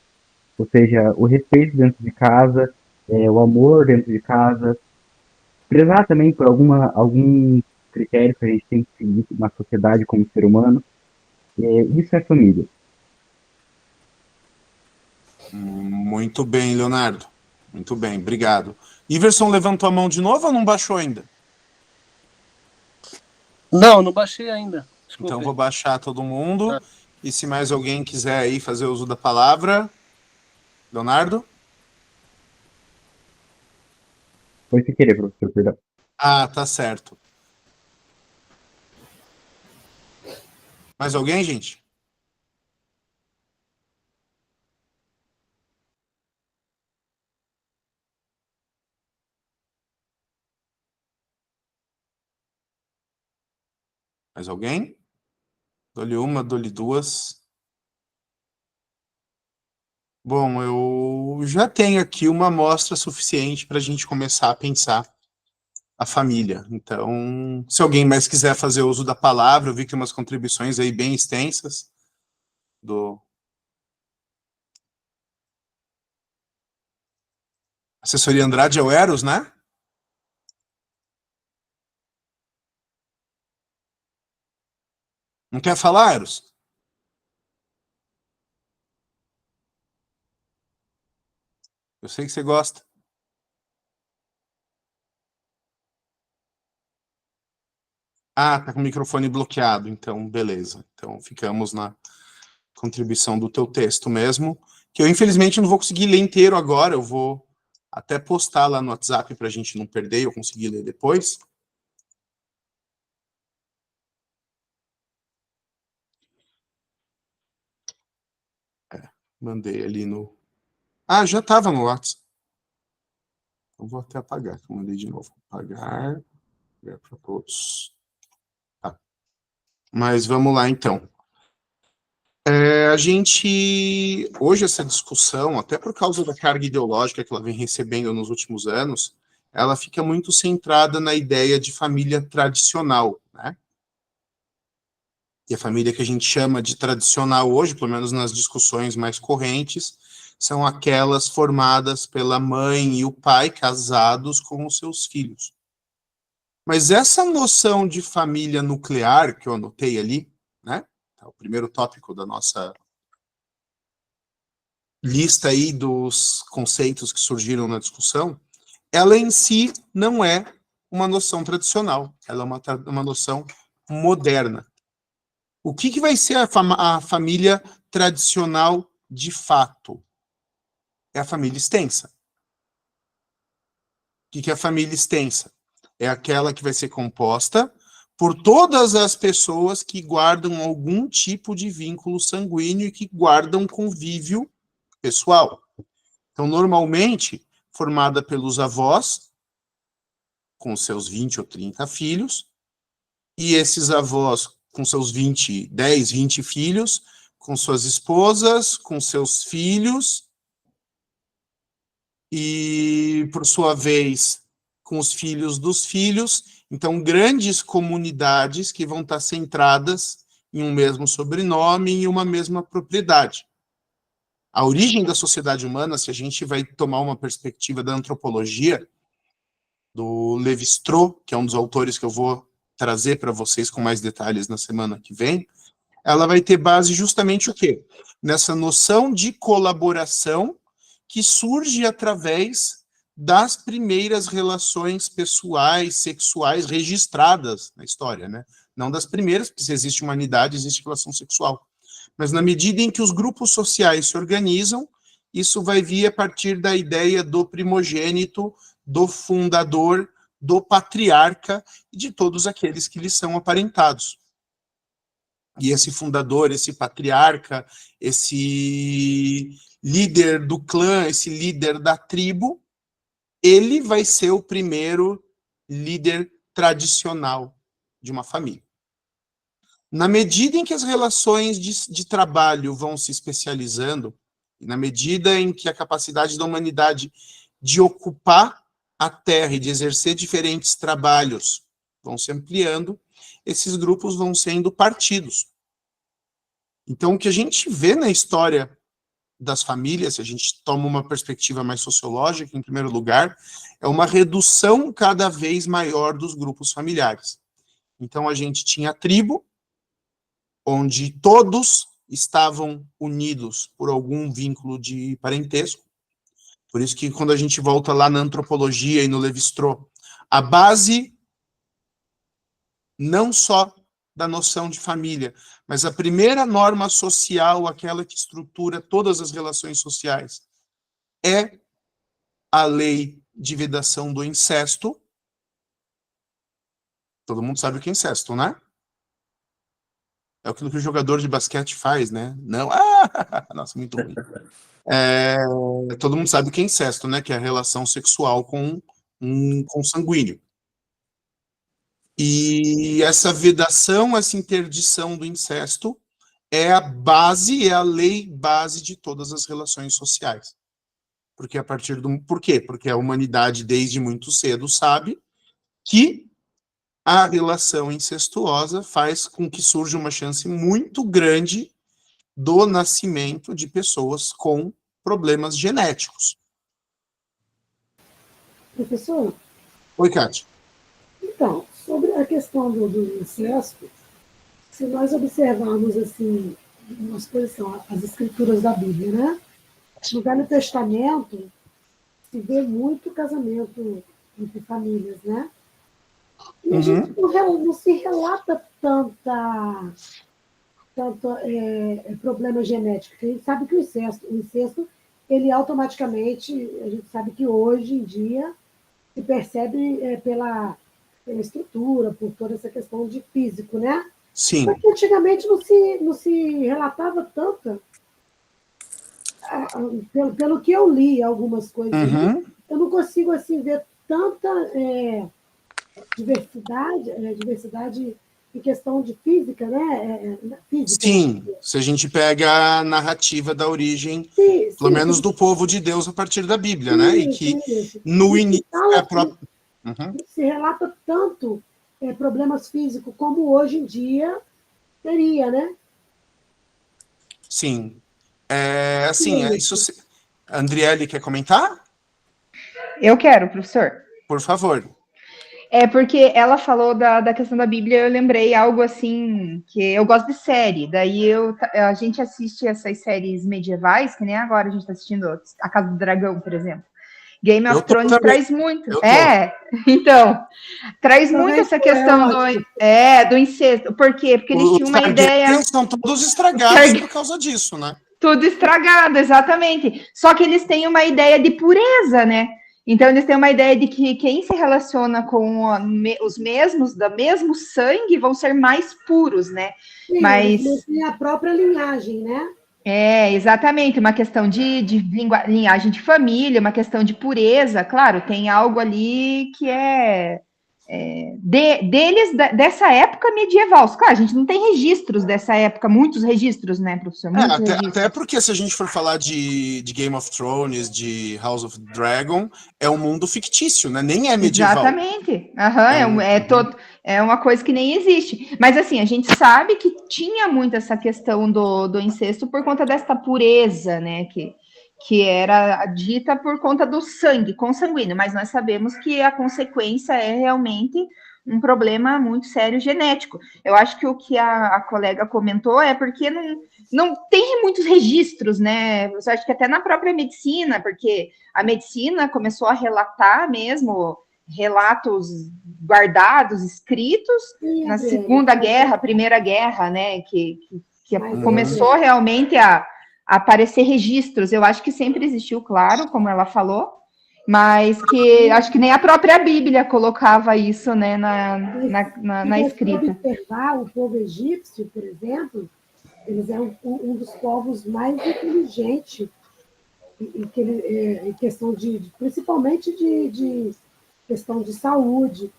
Ou seja, o respeito dentro de casa, o amor dentro de casa, prezar também por algum critério que a gente tem que seguir na sociedade como ser humano. Isso é família. Muito bem, Leonardo. Muito bem, obrigado. Iverson levantou a mão de novo ou não baixou ainda? Não baixei ainda. Desculpa. Então vou baixar todo mundo. E se mais alguém quiser aí fazer uso da palavra. Leonardo? Foi sem querer, professor, perdão. Ah, tá certo. Mais alguém, gente? Mais alguém? Dou-lhe uma, dou-lhe duas. Bom, eu já tenho aqui uma amostra suficiente para a gente começar a pensar a família. Então, se alguém mais quiser fazer uso da palavra, eu vi que tem umas contribuições aí bem extensas do Assessoria Andrade é o Eros, né? Não quer falar, Eros? Eu sei que você gosta. Ah, tá com o microfone bloqueado, então beleza. Então ficamos na contribuição do teu texto mesmo, que eu infelizmente não vou conseguir ler inteiro agora, eu vou até postar lá no WhatsApp para a gente não perder, eu conseguir ler depois. Mandei ali no... Ah, já estava no WhatsApp. Eu vou até apagar, que eu mandei de novo. Apagar para todos. Tá. Mas vamos lá, então. A gente, hoje essa discussão, até por causa da carga ideológica que ela vem recebendo nos últimos anos, ela fica muito centrada na ideia de família tradicional, né? E a família que a gente chama de tradicional hoje, pelo menos nas discussões mais correntes, são aquelas formadas pela mãe e o pai casados com os seus filhos. Mas essa noção de família nuclear, que eu anotei ali, né? O primeiro tópico da nossa lista aí dos conceitos que surgiram na discussão, ela em si não é uma noção tradicional, ela é uma noção moderna. O que vai ser a família tradicional de fato? É a família extensa. O que é a família extensa? É aquela que vai ser composta por todas as pessoas que guardam algum tipo de vínculo sanguíneo e que guardam convívio pessoal. Então, normalmente, formada pelos avós, com seus 20 ou 30 filhos, e esses avós com seus 10, 20 filhos, com suas esposas, com seus filhos, e, por sua vez, com os filhos dos filhos. Então, grandes comunidades que vão estar centradas em um mesmo sobrenome e em uma mesma propriedade. A origem da sociedade humana, se a gente vai tomar uma perspectiva da antropologia, do Lévi-Strauss, que é um dos autores que eu vou trazer para vocês com mais detalhes na semana que vem, ela vai ter base justamente o quê? Nessa noção de colaboração que surge através das primeiras relações pessoais, sexuais registradas na história, né? Não das primeiras, porque se existe humanidade, existe relação sexual. Mas na medida em que os grupos sociais se organizam, isso vai vir a partir da ideia do primogênito, do fundador, do patriarca e de todos aqueles que lhes são aparentados. E esse fundador, esse patriarca, esse líder do clã, esse líder da tribo, ele vai ser o primeiro líder tradicional de uma família. Na medida em que as relações de trabalho vão se especializando, e na medida em que a capacidade da humanidade de ocupar a terra e de exercer diferentes trabalhos vão se ampliando, esses grupos vão sendo partidos. Então, o que a gente vê na história das famílias, se a gente toma uma perspectiva mais sociológica, em primeiro lugar, é uma redução cada vez maior dos grupos familiares. Então, a gente tinha a tribo, onde todos estavam unidos por algum vínculo de parentesco. Por isso que quando a gente volta lá na antropologia e no Lévi-Strauss, a base não só da noção de família, mas a primeira norma social, aquela que estrutura todas as relações sociais, é a lei de vedação do incesto. Todo mundo sabe o que é incesto, né? É aquilo que o jogador de basquete faz, né? Não, nossa, muito ruim. Todo mundo sabe o que é incesto, né? Que é a relação sexual com um consanguíneo. E essa vedação, essa interdição do incesto é a base, é a lei base de todas as relações sociais. Porque Por quê? Porque a humanidade, desde muito cedo, sabe que a relação incestuosa faz com que surja uma chance muito grande do nascimento de pessoas com problemas genéticos. Professor? Oi, Kátia. Então, sobre a questão do incesto, se nós observarmos assim, umas coisas são as escrituras da Bíblia, né? No Velho Testamento se vê muito casamento entre famílias, né? E a gente não se relata tanto problema genético. A gente sabe que o incesto, ele automaticamente, a gente sabe que hoje em dia se percebe pela estrutura, por toda essa questão de físico, né? Sim. Porque antigamente não se relatava tanto. Pelo que eu li algumas coisas, eu não consigo assim ver tanta diversidade em questão de física, né? Física, sim, se a gente pega a narrativa da origem, pelo menos do povo de Deus a partir da Bíblia, né? E que no início é a própria... Se relata tanto problemas físicos como hoje em dia teria, né? Sim. Isso. Andriele, quer comentar? Eu quero, professor. Por favor. Porque ela falou da questão da Bíblia, eu lembrei algo assim, que eu gosto de série, daí a gente assiste essas séries medievais, que nem agora a gente está assistindo A Casa do Dragão, por exemplo. Game of Thrones traz muito. Então, traz muito essa questão do incesto. Por quê? Porque eles tinham uma ideia... São todos estragados por causa disso, né? Tudo estragado, exatamente. Só que eles têm uma ideia de pureza, né? Então, eles têm uma ideia de que quem se relaciona com os mesmos, do mesmo sangue, vão ser mais puros, né? Sim, mas tem a própria linhagem, né? Exatamente. Uma questão de linhagem de família, uma questão de pureza. Claro, tem algo ali que dessa época medieval. Claro, a gente não tem registros dessa época, muitos registros, né, professor? Até porque se a gente for falar de Game of Thrones, de House of Dragon, é um mundo fictício, né? Nem é medieval. Exatamente. É uma coisa que nem existe. Mas assim, a gente sabe que tinha muito essa questão do incesto por conta desta pureza, né? Que era dita por conta do sangue, consanguíneo, mas nós sabemos que a consequência é realmente um problema muito sério genético. Eu acho que o que a colega comentou é porque não tem muitos registros, né? Eu acho que até na própria medicina, porque a medicina começou a relatar mesmo relatos guardados, escritos, na Segunda Guerra, Primeira Guerra, né? Que começou realmente a aparecer registros. Eu acho que sempre existiu, claro, como ela falou, mas que acho que nem a própria Bíblia colocava isso, né, na escrita. Observar o povo egípcio, por exemplo, eles eram um dos povos mais inteligentes em questão principalmente de questão de saúde,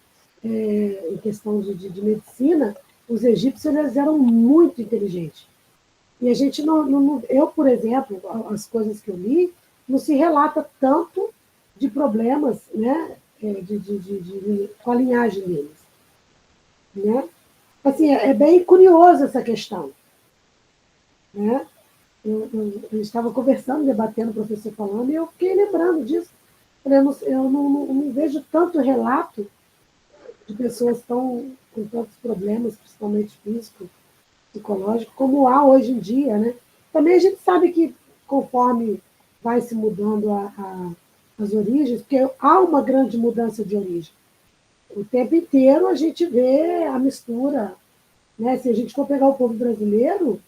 em questão de medicina. Os egípcios eles eram muito inteligentes. E a gente eu, por exemplo, as coisas que eu li, não se relata tanto de problemas, né, com a linhagem deles. Né? Assim, é bem curioso essa questão. Né? Eu estava conversando, debatendo, o professor falando, e eu fiquei lembrando disso. Eu não vejo tanto relato de pessoas com tantos problemas, principalmente físicos, psicológico, como há hoje em dia, né? Também a gente sabe que conforme vai se mudando as origens, porque há uma grande mudança de origem. O tempo inteiro a gente vê a mistura, né? Se a gente for pegar o povo brasileiro,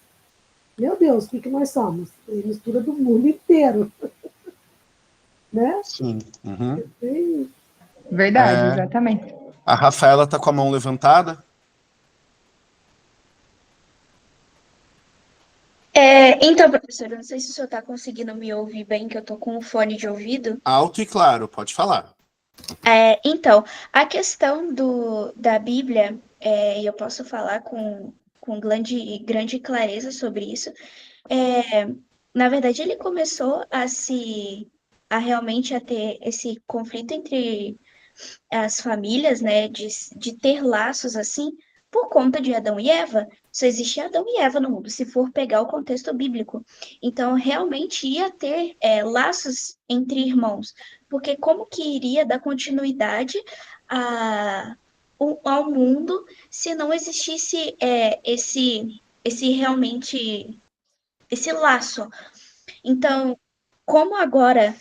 meu Deus, o que nós somos? É mistura do mundo inteiro. Né? Sim. Uhum. Verdade, exatamente. A Rafaela está com a mão levantada. Então, professor, eu não sei se o senhor está conseguindo me ouvir bem, que eu estou com o fone de ouvido. Alto e claro, pode falar. Então, a questão da Bíblia, eu posso falar com grande clareza sobre isso. Na verdade, ele começou a realmente a ter esse conflito entre as famílias, né, de ter laços assim, por conta de Adão e Eva. Só existia Adão e Eva no mundo, se for pegar o contexto bíblico. Então, realmente ia ter laços entre irmãos, porque como que iria dar continuidade ao mundo se não existisse esse laço? Então, como agora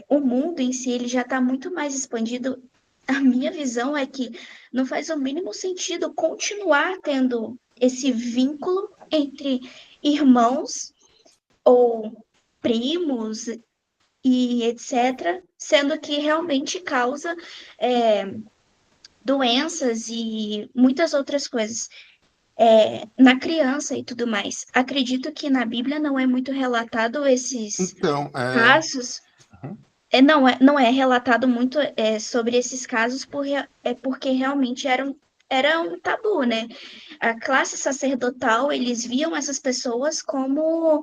o mundo em si ele já está muito mais expandido, a minha visão é que não faz o mínimo sentido continuar tendo esse vínculo entre irmãos ou primos e etc., sendo que realmente causa doenças e muitas outras coisas na criança e tudo mais. Acredito que na Bíblia não é muito relatado esses casos. Não é relatado muito sobre esses casos porque realmente era um tabu, né? A classe sacerdotal, eles viam essas pessoas como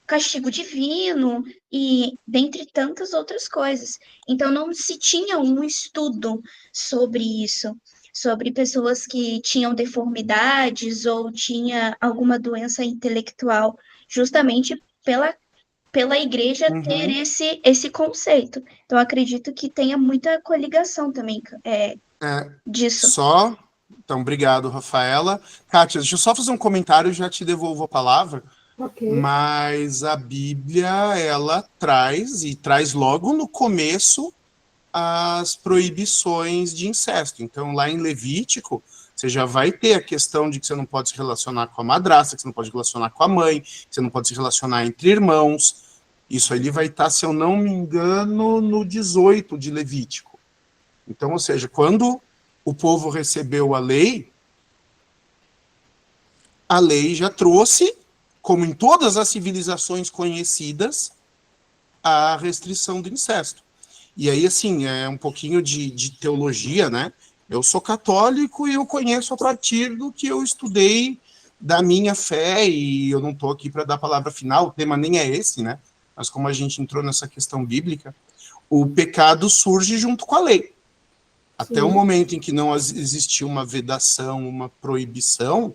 castigo divino e dentre tantas outras coisas. Então, não se tinha um estudo sobre isso, sobre pessoas que tinham deformidades ou tinha alguma doença intelectual, justamente pela igreja ter esse conceito. Então, acredito que tenha muita coligação também disso. Então, obrigado, Rafaela. Kátia, deixa eu só fazer um comentário e já te devolvo a palavra. Okay. Mas a Bíblia, ela traz logo no começo as proibições de incesto. Então, lá em Levítico, você já vai ter a questão de que você não pode se relacionar com a madrasta, que você não pode se relacionar com a mãe, que você não pode se relacionar entre irmãos. Isso ali vai estar, se eu não me engano, no 18 de Levítico. Então, ou seja, quando o povo recebeu a lei já trouxe, como em todas as civilizações conhecidas, a restrição do incesto. E aí, assim, é um pouquinho de teologia, né? Eu sou católico e eu conheço a partir do que eu estudei da minha fé, e eu não estou aqui para dar a palavra final, o tema nem é esse, né? Mas como a gente entrou nessa questão bíblica, o pecado surge junto com a lei. Até o momento em que não existia uma vedação, uma proibição,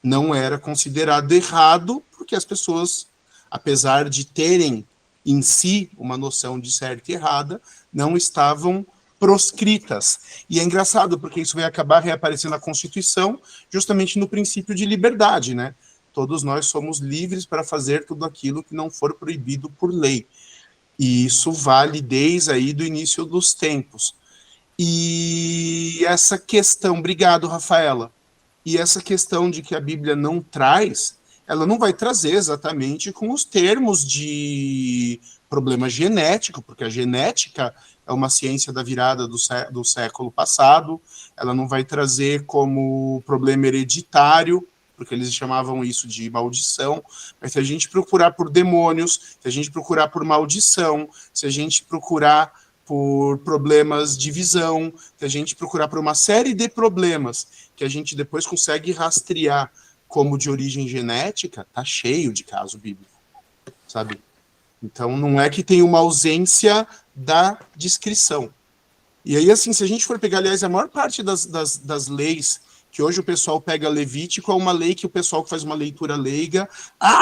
não era considerado errado, porque as pessoas, apesar de terem em si uma noção de certa e errada, não estavam proscritas. E é engraçado, porque isso vai acabar reaparecendo na Constituição, justamente no princípio de liberdade, né? Todos nós somos livres para fazer tudo aquilo que não for proibido por lei. E isso vale desde aí do início dos tempos. E essa questão, obrigado, Rafaela, e essa questão de que a Bíblia não traz, ela não vai trazer exatamente com os termos de problema genético, porque a genética é uma ciência da virada do século passado, ela não vai trazer como problema hereditário, porque eles chamavam isso de maldição, mas se a gente procurar por demônios, se a gente procurar por maldição, se a gente procurar por problemas de visão, se a gente procurar por uma série de problemas que a gente depois consegue rastrear como de origem genética, tá cheio de caso bíblico, sabe? Então, não é que tem uma ausência da descrição. E aí, assim, se a gente for pegar, aliás, a maior parte das leis que hoje o pessoal pega Levítico é uma lei que o pessoal que faz uma leitura leiga,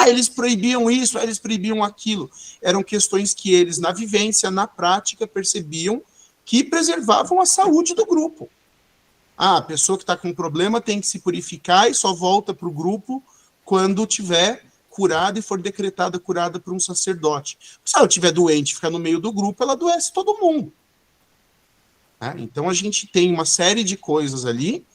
eles proibiam isso, eles proibiam aquilo. Eram questões que eles, na vivência, na prática, percebiam que preservavam a saúde do grupo. a pessoa que está com problema tem que se purificar e só volta para o grupo quando tiver curada e for decretada curada por um sacerdote. Se ela estiver doente e ficar no meio do grupo, ela adoece todo mundo. Então a gente tem uma série de coisas ali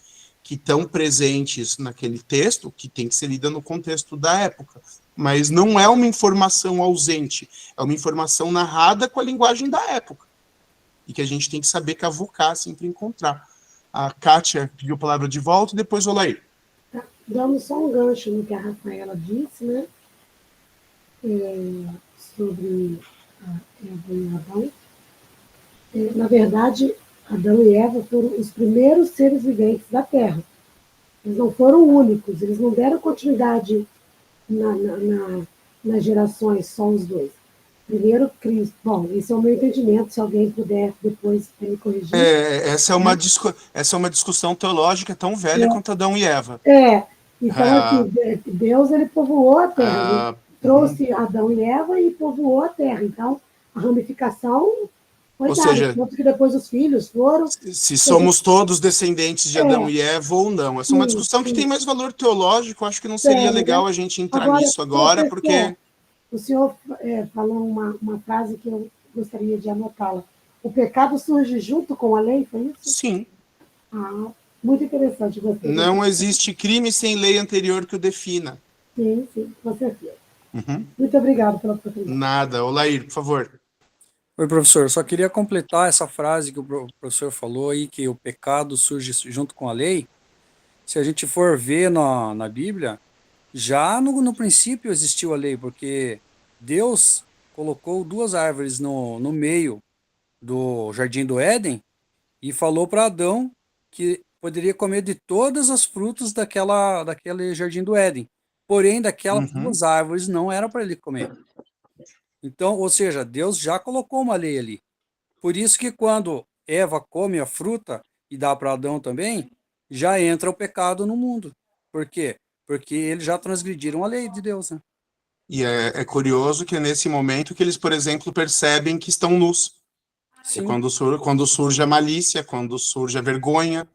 que estão presentes naquele texto, que tem que ser lida no contexto da época. Mas não é uma informação ausente, é uma informação narrada com a linguagem da época. E que a gente tem que saber cavocar, sempre encontrar. A Kátia pediu a palavra de volta e depois o Lair. Dando só um gancho no que a Rafaela disse, né? Sobre Eva e Adão. Na verdade, Adão e Eva foram os primeiros seres viventes da Terra. Eles não foram únicos, eles não deram continuidade nas gerações, só os dois. Primeiro Cristo. Bom, esse é o meu entendimento, se alguém puder depois me corrigir. Essa é uma discussão teológica tão velha quanto Adão e Eva. Então, aqui, Deus ele povoou a Terra, ele trouxe Adão e Eva e povoou a Terra. Então, a ramificação foi dada, tanto que depois os filhos foram... Se somos todos descendentes de Adão e Eva ou não. Essa é uma discussão que tem mais valor teológico, acho que não seria legal a gente entrar nisso agora, porque... O senhor falou uma frase que eu gostaria de anotá-la. O pecado surge junto com a lei, foi isso? Sim. Muito interessante. Não existe crime sem lei anterior que o defina. Sim, com certeza. Muito obrigado pela oportunidade. Nada. Olair, por favor. Oi, professor. Só queria completar essa frase que o professor falou aí, que o pecado surge junto com a lei. Se a gente for ver na Bíblia, já no princípio existiu a lei, porque Deus colocou duas árvores no meio do Jardim do Éden e falou para Adão que poderia comer de todas as frutas daquele Jardim do Éden. Porém, daquelas duas árvores não era para ele comer. Então, ou seja, Deus já colocou uma lei ali. Por isso que quando Eva come a fruta e dá para Adão também, já entra o pecado no mundo. Por quê? Porque eles já transgrediram a lei de Deus, né? E é curioso que é nesse momento que eles, por exemplo, percebem que estão nus. É quando surge a malícia, quando surge a vergonha.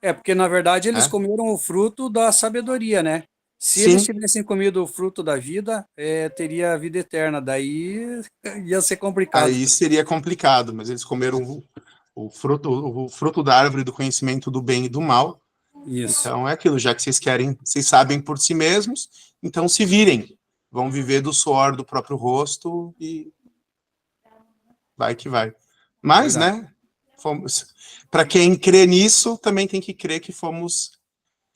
Porque na verdade eles comeram o fruto da sabedoria, né? Se eles tivessem comido o fruto da vida, teria a vida eterna. Daí ia ser complicado. Aí seria complicado, mas eles comeram o fruto da árvore do conhecimento do bem e do mal. Isso. Então é aquilo, já que vocês sabem por si mesmos, então se virem. Vão viver do suor do próprio rosto e vai que vai. Mas, né, para quem crê nisso, também tem que crer que fomos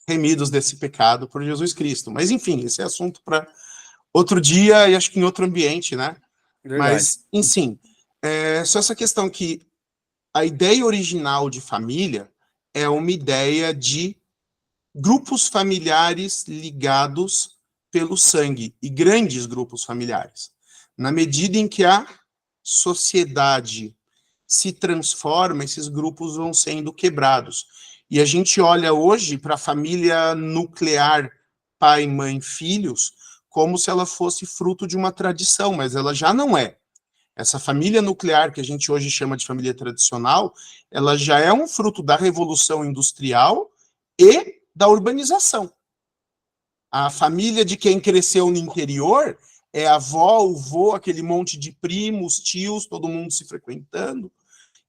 remidos desse pecado por Jesus Cristo. Mas, enfim, esse é assunto para outro dia e acho que em outro ambiente, né? Verdade. Mas, enfim, só essa questão que a ideia original de família é uma ideia de grupos familiares ligados pelo sangue, e grandes grupos familiares. Na medida em que a sociedade se transforma, esses grupos vão sendo quebrados. E a gente olha hoje para a família nuclear, pai, mãe, filhos, como se ela fosse fruto de uma tradição, mas ela já não é. Essa família nuclear, que a gente hoje chama de família tradicional, ela já é um fruto da Revolução Industrial e da urbanização. A família de quem cresceu no interior é a avó, o vô, aquele monte de primos, tios, todo mundo se frequentando.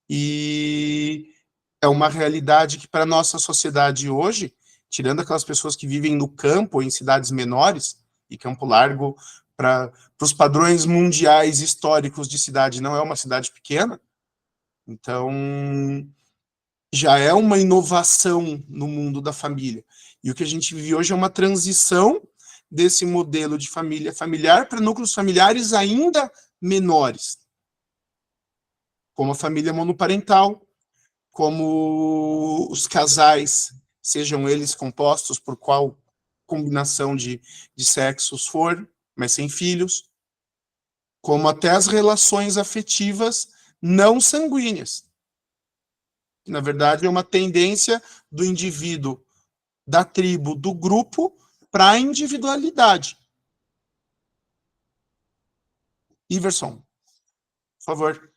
E é uma realidade que, para a nossa sociedade hoje, tirando aquelas pessoas que vivem no campo ou em cidades menores, e Campo Largo, para os padrões mundiais históricos de cidade, não é uma cidade pequena, então já é uma inovação no mundo da família. E o que a gente vive hoje é uma transição desse modelo de família familiar para núcleos familiares ainda menores, como a família monoparental, como os casais, sejam eles compostos por qual combinação de sexos for, mas sem filhos, como até as relações afetivas não sanguíneas. Na verdade, é uma tendência do indivíduo, da tribo, do grupo, para a individualidade. Iverson, por favor.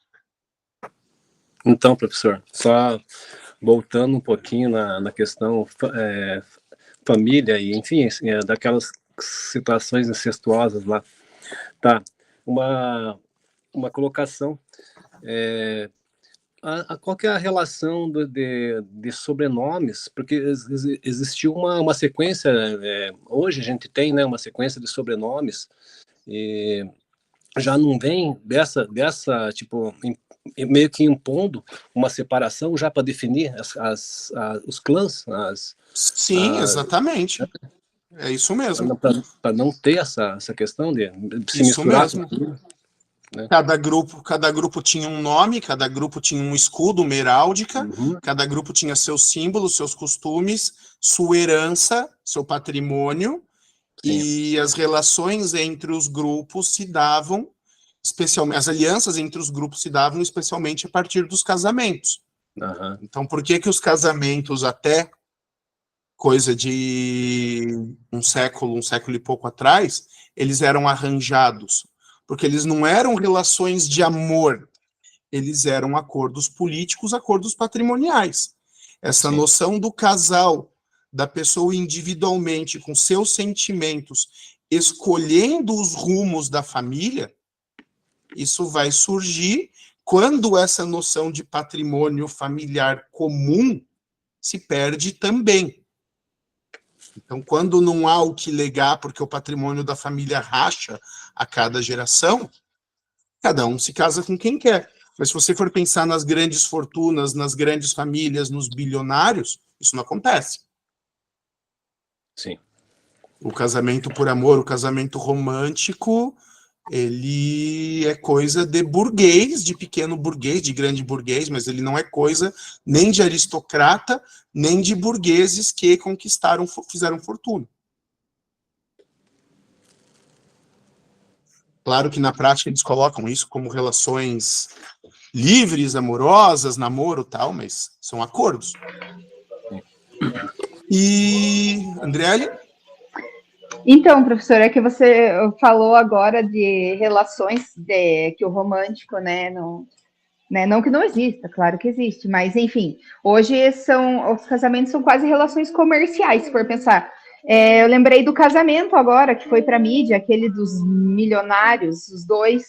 Então, professor, só voltando um pouquinho na questão família, e enfim, daquelas situações incestuosas lá. Tá, uma colocação. Qual que é a relação de sobrenomes? Porque existiu uma sequência, hoje a gente tem, né, uma sequência de sobrenomes, e já não vem dessa tipo, meio que impondo uma separação já para definir os clãs? Sim, exatamente. É isso mesmo. Para não ter essa questão de se isso misturar. Mesmo. Né? Cada grupo tinha um nome, cada grupo tinha um escudo, uma heráldica, cada grupo tinha seus símbolos, seus costumes, sua herança, seu patrimônio, e as relações entre os grupos se davam, especialmente, as alianças entre os grupos se davam especialmente a partir dos casamentos. Então, por que os casamentos até coisa de um século e pouco atrás, eles eram arranjados? Porque eles não eram relações de amor, eles eram acordos políticos, acordos patrimoniais. Essa noção do casal, da pessoa individualmente, com seus sentimentos, escolhendo os rumos da família, isso vai surgir quando essa noção de patrimônio familiar comum se perde também. Então, quando não há o que legar, porque o patrimônio da família racha a cada geração, cada um se casa com quem quer. Mas se você for pensar nas grandes fortunas, nas grandes famílias, nos bilionários, isso não acontece. Sim. O casamento por amor, o casamento romântico, ele é coisa de burguês, de pequeno burguês, de grande burguês, mas ele não é coisa nem de aristocrata, nem de burgueses que conquistaram, fizeram fortuna. Claro que na prática eles colocam isso como relações livres, amorosas, namoro e tal, mas são acordos. E, Andriele? Então, professor, é que você falou agora de relações que o romântico, não que não exista, claro que existe, mas enfim, hoje os casamentos são quase relações comerciais, se for pensar. Eu lembrei do casamento agora, que foi para a mídia, aquele dos milionários, os dois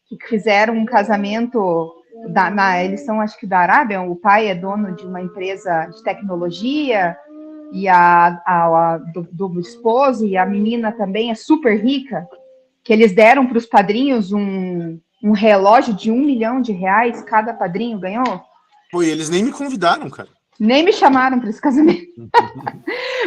que fizeram um casamento, eles são acho que da Arábia, o pai é dono de uma empresa de tecnologia, e do esposo, e a menina também é super rica, que eles deram para os padrinhos um relógio de R$1 milhão, cada padrinho ganhou. Pô, e eles nem me convidaram, cara. Nem me chamaram para esse casamento.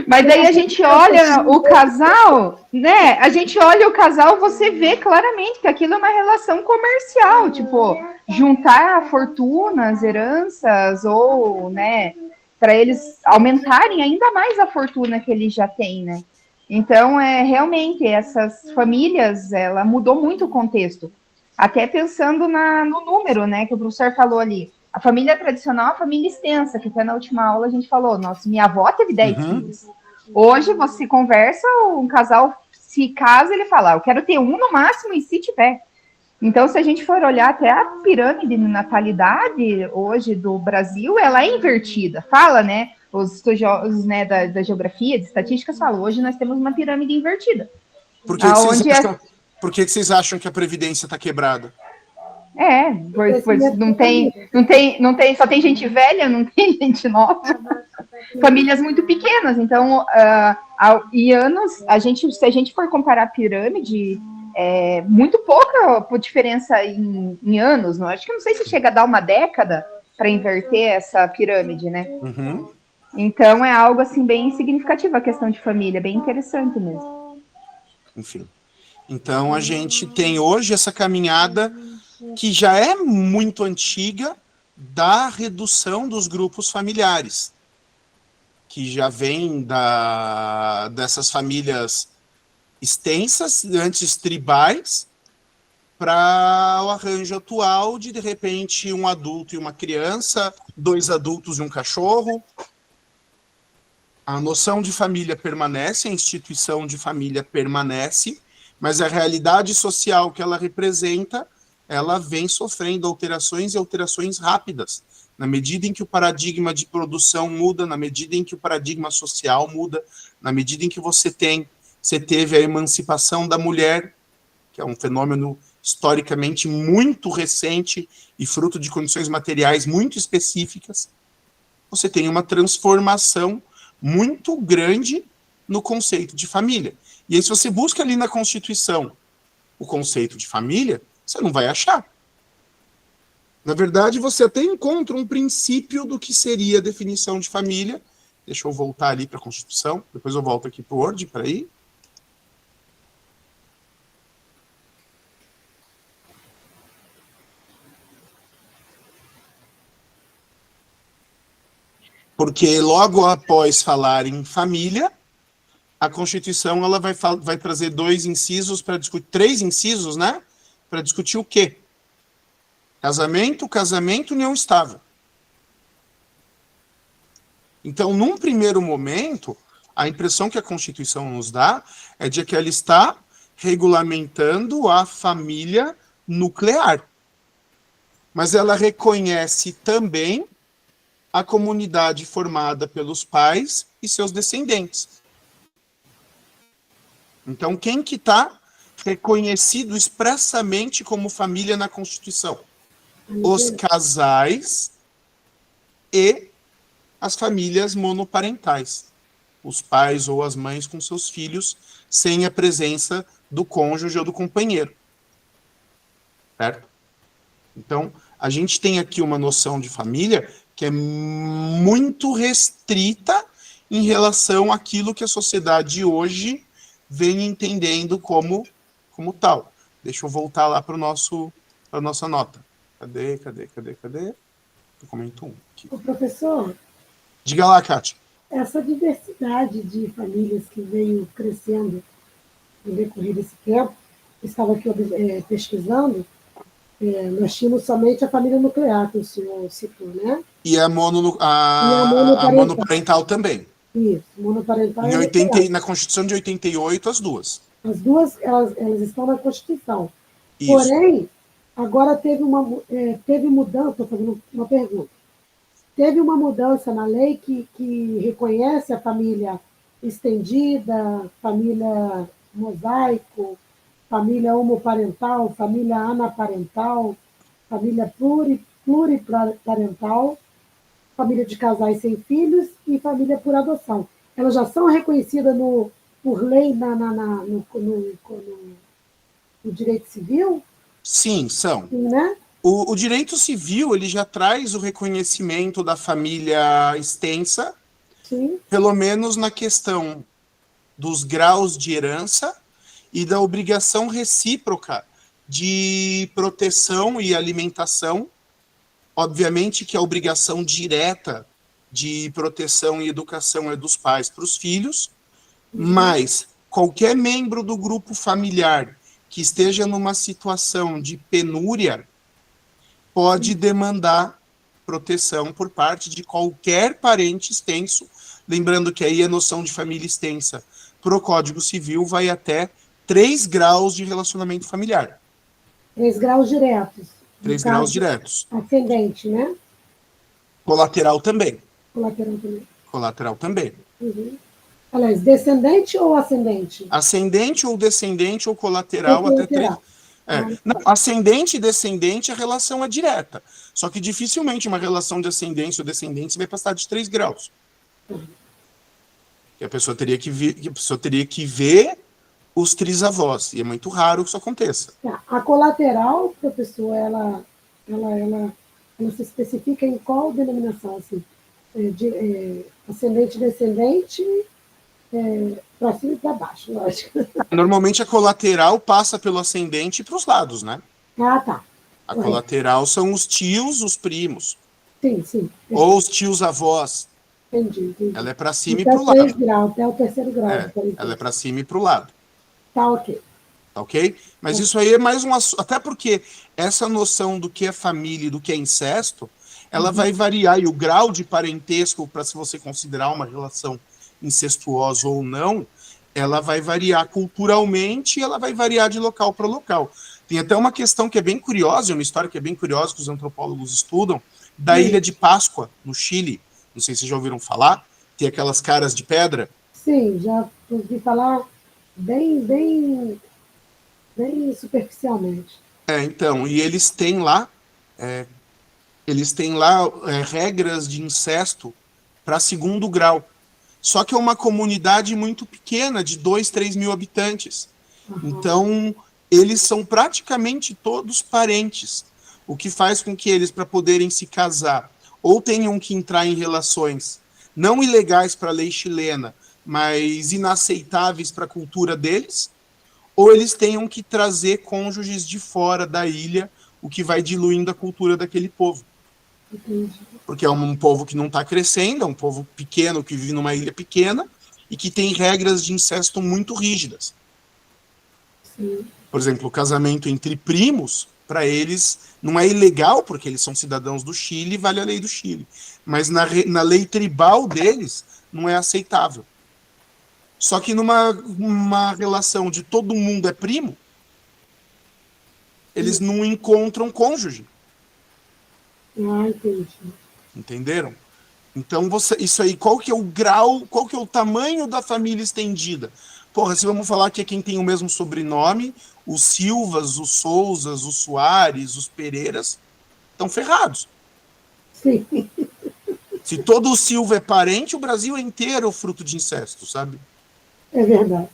Mas daí a gente olha o casal, né? A gente olha o casal, você vê claramente que aquilo é uma relação comercial, tipo, juntar fortunas, heranças, ou, né, para eles aumentarem ainda mais a fortuna que eles já têm, né? Então, realmente, essas famílias, ela mudou muito o contexto. Até pensando no número, né, que o professor falou ali. A família tradicional é uma família extensa, que até na última aula a gente falou, minha avó teve 10 filhos. Hoje, você conversa, um casal se casa, ele fala, eu quero ter um no máximo, e se tiver. Então, se a gente for olhar até a pirâmide de natalidade hoje do Brasil, ela é invertida. Fala, né? Os estudiosos, né, da geografia, de estatísticas, falam, hoje nós temos uma pirâmide invertida. Por que vocês acham que a Previdência está quebrada? Pois não tem, só tem gente velha, não tem gente nova. Famílias muito pequenas, então, se a gente for comparar a pirâmide, muito pouca diferença em anos, não? Acho que não sei se chega a dar uma década para inverter essa pirâmide, né? Então é algo assim bem significativo a questão de família, bem interessante mesmo. Enfim, então a gente tem hoje essa caminhada que já é muito antiga da redução dos grupos familiares, que já vem dessas famílias extensas, antes tribais, para o arranjo atual de repente, um adulto e uma criança, 2 adultos e um cachorro. A noção de família permanece, a instituição de família permanece, mas a realidade social que ela representa, ela vem sofrendo alterações e alterações rápidas, na medida em que o paradigma de produção muda, na medida em que o paradigma social muda, na medida em que você teve a emancipação da mulher, que é um fenômeno historicamente muito recente e fruto de condições materiais muito específicas, você tem uma transformação muito grande no conceito de família. E aí, se você busca ali na Constituição o conceito de família, você não vai achar. Na verdade, você até encontra um princípio do que seria a definição de família. Deixa eu voltar ali para a Constituição, depois eu volto aqui para o Word, para aí. Porque logo após falar em família, a Constituição ela vai trazer 2 incisos para discutir, 3 incisos, né? Para discutir o quê? Casamento, união estável. Então, num primeiro momento, a impressão que a Constituição nos dá é de que ela está regulamentando a família nuclear. Mas ela reconhece também a comunidade formada pelos pais e seus descendentes. Então, quem que está reconhecido expressamente como família na Constituição? Os casais e as famílias monoparentais. Os pais ou as mães com seus filhos, sem a presença do cônjuge ou do companheiro. Certo? Então, a gente tem aqui uma noção de família que é muito restrita em relação àquilo que a sociedade hoje vem entendendo como tal. Deixa eu voltar lá para a nossa nota. Cadê? Documento 1. Aqui. O professor... Diga lá, Kátia. Essa diversidade de famílias que veio crescendo no decorrer desse tempo, estava aqui pesquisando, nós tínhamos somente a família nuclear, que o senhor citou, né? E a monoparental também. Isso, monoparental. Na Constituição de 88, as duas. As duas, elas estão na Constituição. Isso. Porém, agora teve mudança, estou fazendo uma pergunta. Teve uma mudança na lei que reconhece a família estendida, família mosaico, família homoparental, família anaparental, família pluriparental, família de casais sem filhos e família por adoção. Elas já são reconhecidas por lei no direito civil? Sim, são. Sim, né? O direito civil ele já traz o reconhecimento da família extensa, sim, pelo menos na questão dos graus de herança e da obrigação recíproca de proteção e alimentação. Obviamente que a obrigação direta de proteção e educação é dos pais para os filhos, mas qualquer membro do grupo familiar que esteja numa situação de penúria pode demandar proteção por parte de qualquer parente extenso, lembrando que aí a noção de família extensa para o Código Civil vai até 3 graus de relacionamento familiar. 3 graus diretos. 3 graus diretos. Ascendente, né? Colateral também. Colateral também. Uhum. Aliás, descendente ou ascendente? Ascendente ou descendente ou colateral até 3. Não, ascendente e descendente, a relação é direta. Só que dificilmente uma relação de ascendência ou descendente vai passar de 3 graus. Que a pessoa teria que ver os trisavós. E é muito raro que isso aconteça. A colateral, professor, ela se especifica em qual denominação? Assim, ascendente, descendente, para cima e para baixo, lógico. Normalmente a colateral passa pelo ascendente e para os lados, né? Ah, tá. A colateral são os tios, os primos. Sim, sim. Ou os tios-avós. Entendi. Ela é para cima e para o lado. Graus, até o 3º grau. Ela é para cima e para o lado. Tá, ok. Ok? Mas isso aí é mais um assunto. Até porque essa noção do que é família e do que é incesto, ela vai variar. E o grau de parentesco, para se você considerar uma relação incestuosa ou não, ela vai variar culturalmente e ela vai variar de local para local. Tem até uma questão que é bem curiosa, uma história que é bem curiosa, que os antropólogos estudam, da Ilha de Páscoa, no Chile. Não sei se vocês já ouviram falar. Tem aquelas caras de pedra. Sim, já ouvi falar bem superficialmente. Então, e eles têm lá regras de incesto para segundo grau. Só que é uma comunidade muito pequena, de 2, 3 mil habitantes. Então, eles são praticamente todos parentes, o que faz com que eles, para poderem se casar, ou tenham que entrar em relações não ilegais para a lei chilena, mas inaceitáveis para a cultura deles, ou eles tenham que trazer cônjuges de fora da ilha, o que vai diluindo a cultura daquele povo. Entendi. Porque é um povo que não está crescendo, é um povo pequeno que vive numa ilha pequena e que tem regras de incesto muito rígidas. Sim. Por exemplo, o casamento entre primos, para eles, não é ilegal, porque eles são cidadãos do Chile e vale a lei do Chile. Mas na lei tribal deles, não é aceitável. Só que numa relação de todo mundo é primo, eles não encontram cônjuge. Ah, entendi. Entenderam? Então, isso aí, qual que é o grau, qual que é o tamanho da família estendida? Porra, se vamos falar que é quem tem o mesmo sobrenome, os Silvas, os Souzas, os Soares, os Pereiras, estão ferrados. Sim. Se todo o Silva é parente, o Brasil é inteiro fruto de incesto, sabe? É verdade.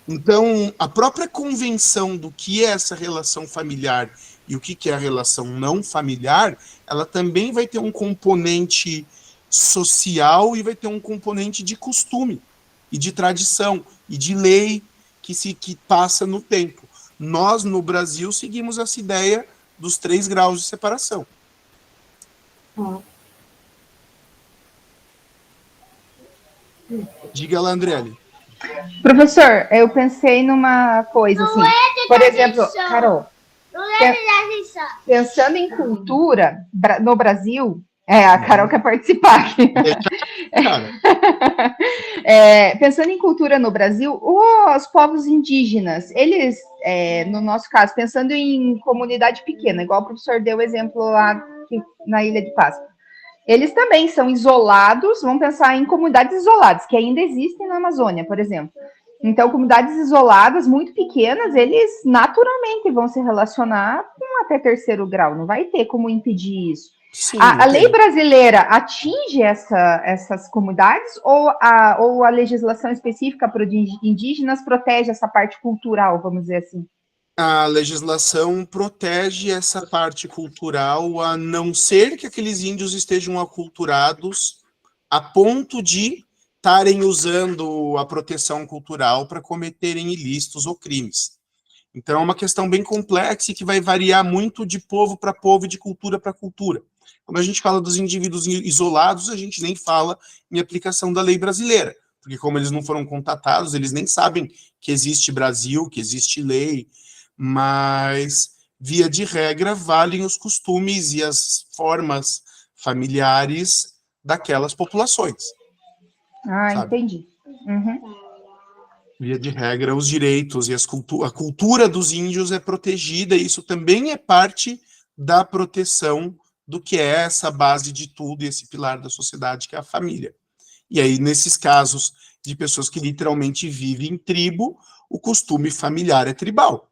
Então, a própria convenção do que é essa relação familiar e o que é a relação não familiar, ela também vai ter um componente social e vai ter um componente de costume e de tradição e de lei que passa no tempo. Nós, no Brasil, seguimos essa ideia dos 3 graus de separação. Diga lá, Andriele. Professor, eu pensei numa coisa assim, por exemplo, Carol, pensando em cultura no Brasil, a Carol quer participar aqui. Pensando em cultura no Brasil, os povos indígenas, eles, no nosso caso, pensando em comunidade pequena, igual o professor deu o exemplo lá na Ilha de Páscoa, eles também são isolados, vamos pensar em comunidades isoladas, que ainda existem na Amazônia, por exemplo. Então, comunidades isoladas, muito pequenas, eles naturalmente vão se relacionar com até 3º grau, não vai ter como impedir isso. Sim, a lei brasileira atinge essas comunidades ou a legislação específica para os indígenas protege essa parte cultural, vamos dizer assim? A legislação protege essa parte cultural, a não ser que aqueles índios estejam aculturados a ponto de estarem usando a proteção cultural para cometerem ilícitos ou crimes. Então é uma questão bem complexa e que vai variar muito de povo para povo e de cultura para cultura. Quando a gente fala dos indivíduos isolados, a gente nem fala em aplicação da lei brasileira, porque como eles não foram contatados, eles nem sabem que existe Brasil, que existe lei, mas, via de regra, valem os costumes e as formas familiares daquelas populações. Ah, sabe? Entendi. Uhum. Via de regra, os direitos e a cultura dos índios é protegida, e isso também é parte da proteção do que é essa base de tudo, e esse pilar da sociedade, que é a família. E aí, nesses casos de pessoas que literalmente vivem em tribo, o costume familiar é tribal.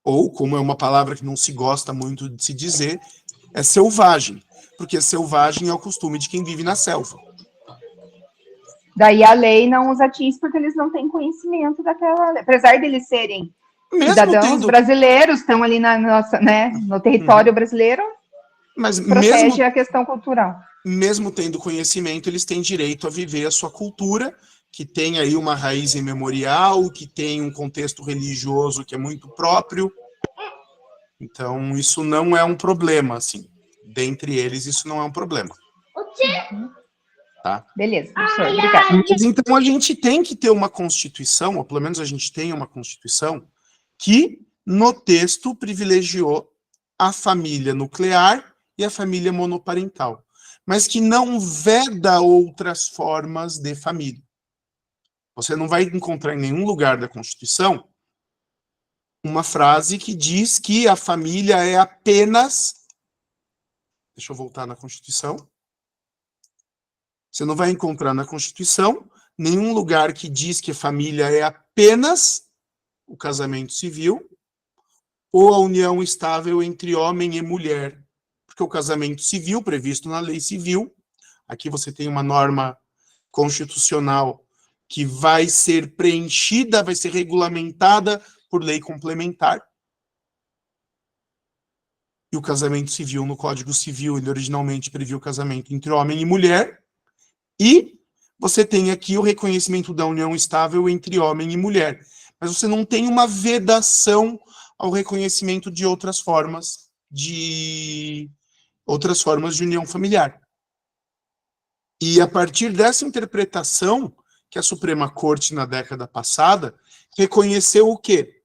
Ou, como é uma palavra que não se gosta muito de se dizer, é selvagem, porque selvagem é o costume de quem vive na selva. Daí a lei não os atinge porque eles não têm conhecimento daquela lei. Apesar de eles serem cidadãos brasileiros, estão ali no território brasileiro, mas protege a questão cultural. Mesmo tendo conhecimento, eles têm direito a viver a sua cultura, que tem aí uma raiz imemorial, que tem um contexto religioso que é muito próprio. Então, isso não é um problema, assim. Dentre eles, isso não é um problema. Tá? Beleza, professor, obrigada. Mas, então, a gente tem que ter uma Constituição, ou pelo menos a gente tem uma Constituição, que, no texto, privilegiou a família nuclear e a família monoparental, mas que não veda outras formas de família. Você não vai encontrar em nenhum lugar da Constituição uma frase que diz que a família é apenas... Deixa eu voltar na Constituição. Você não vai encontrar na Constituição nenhum lugar que diz que a família é apenas o casamento civil ou a união estável entre homem e mulher. Porque o casamento civil, previsto na lei civil, aqui você tem uma norma constitucional que vai ser preenchida, vai ser regulamentada por lei complementar. E o casamento civil, no Código Civil, ele originalmente previa o casamento entre homem e mulher. E você tem aqui o reconhecimento da união estável entre homem e mulher. Mas você não tem uma vedação ao reconhecimento de outras formas de união familiar. E a partir dessa interpretação que a Suprema Corte, na década passada, reconheceu o quê?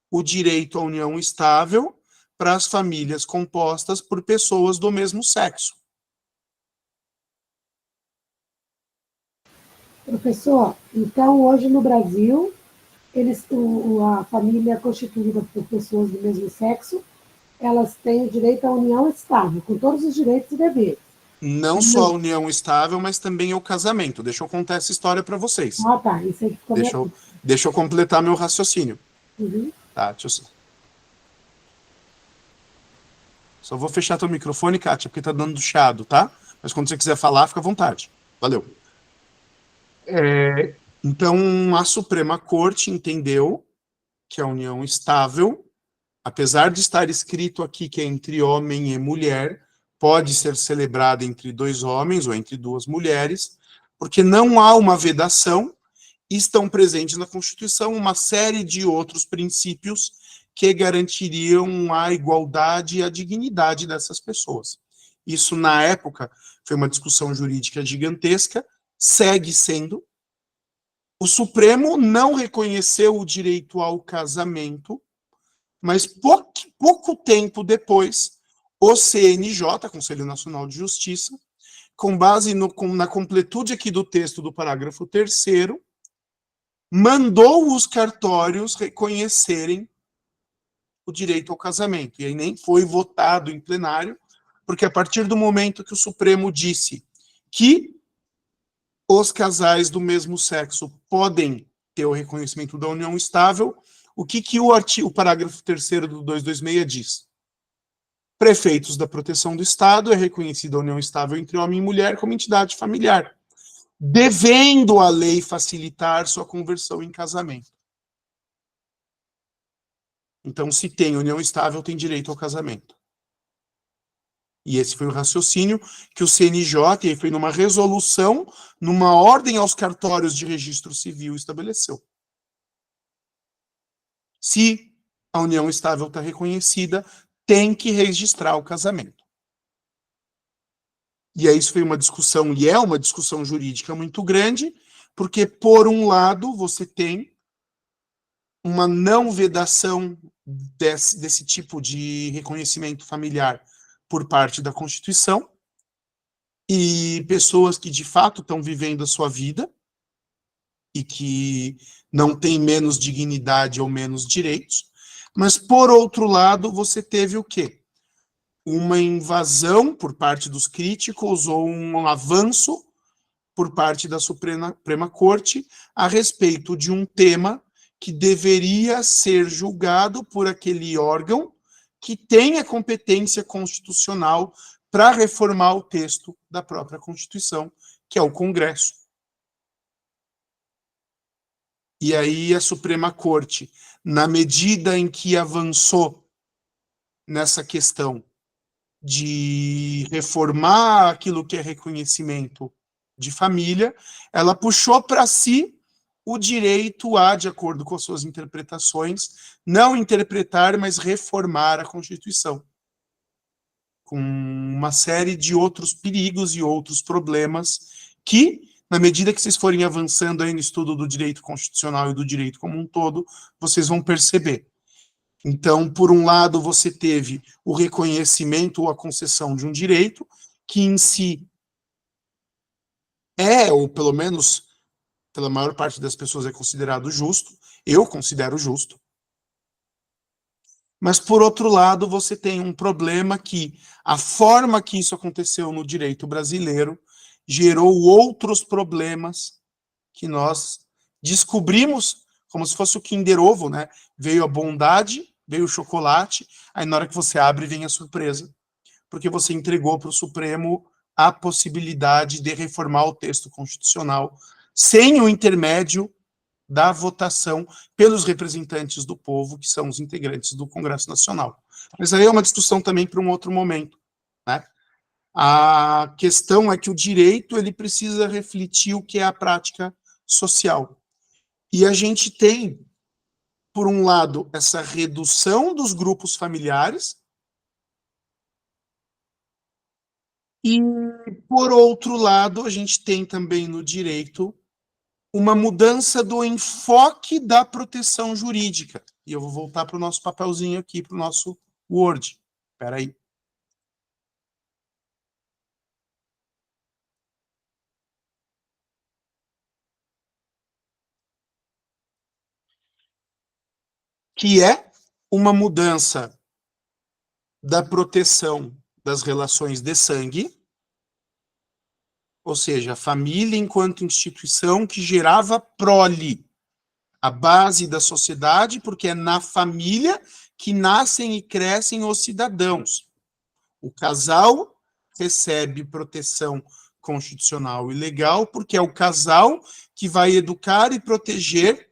O direito à união estável para as famílias compostas por pessoas do mesmo sexo. Professor, então hoje no Brasil, a família constituída por pessoas do mesmo sexo, elas têm o direito à união estável, com todos os direitos e deveres. Não só a união estável, mas também o casamento. Deixa eu contar essa história para vocês. Ah, tá. Isso aí ficou deixa eu completar meu raciocínio. Uhum. Tá, só vou fechar teu microfone, Kátia, porque tá dando chiado, tá? Mas quando você quiser falar, fica à vontade. Valeu. Então, a Suprema Corte entendeu que a união estável, apesar de estar escrito aqui que é entre homem e mulher, pode ser celebrada entre dois homens ou entre duas mulheres, porque não há uma vedação e estão presentes na Constituição uma série de outros princípios que garantiriam a igualdade e a dignidade dessas pessoas. Isso, na época, foi uma discussão jurídica gigantesca, segue sendo. O Supremo não reconheceu o direito ao casamento, mas pouco tempo depois, o CNJ, Conselho Nacional de Justiça, com base na completude aqui do texto do parágrafo 3º, mandou os cartórios reconhecerem o direito ao casamento. E aí nem foi votado em plenário, porque a partir do momento que o Supremo disse que os casais do mesmo sexo podem ter o reconhecimento da união estável, o que o parágrafo 3º do 226 diz? Prefeitos da proteção do Estado é reconhecida a união estável entre homem e mulher como entidade familiar, devendo a lei facilitar sua conversão em casamento. Então, se tem união estável, tem direito ao casamento. E esse foi o raciocínio que o CNJ, e foi numa resolução, numa ordem aos cartórios de registro civil, estabeleceu. Se a união estável está reconhecida, tem que registrar o casamento. E aí isso foi uma discussão, e é uma discussão jurídica muito grande, porque, por um lado, você tem uma não vedação desse tipo de reconhecimento familiar por parte da Constituição, e pessoas que, de fato, estão vivendo a sua vida e que não têm menos dignidade ou menos direitos, mas, por outro lado, você teve o quê? Uma invasão por parte dos críticos ou um avanço por parte da Suprema Corte a respeito de um tema que deveria ser julgado por aquele órgão que tem a competência constitucional para reformar o texto da própria Constituição, que é o Congresso. E aí a Suprema Corte, na medida em que avançou nessa questão de reformar aquilo que é reconhecimento de família, ela puxou para si o direito a, de acordo com as suas interpretações, não interpretar, mas reformar a Constituição, com uma série de outros perigos e outros problemas que, na medida que vocês forem avançando aí no estudo do direito constitucional e do direito como um todo, vocês vão perceber. Então, por um lado, você teve o reconhecimento ou a concessão de um direito, que em si é, ou pelo menos pela maior parte das pessoas é considerado justo, eu considero justo. Mas, por outro lado, você tem um problema que a forma que isso aconteceu no direito brasileiro gerou outros problemas que nós descobrimos como se fosse o Kinder Ovo, né? Veio a bondade, veio o chocolate, aí na hora que você abre vem a surpresa, porque você entregou para o Supremo a possibilidade de reformar o texto constitucional sem o intermédio da votação pelos representantes do povo, que são os integrantes do Congresso Nacional. Mas aí é uma discussão também para um outro momento, né? A questão é que o direito ele precisa refletir o que é a prática social. E a gente tem, por um lado, essa redução dos grupos familiares, e, por outro lado, a gente tem também no direito uma mudança do enfoque da proteção jurídica. E eu vou voltar para o nosso papelzinho aqui, para o nosso Word. Espera aí. Que é uma mudança da proteção das relações de sangue, ou seja, a família enquanto instituição que gerava prole, a base da sociedade, porque é na família que nascem e crescem os cidadãos. O casal recebe proteção constitucional e legal, porque é o casal que vai educar e proteger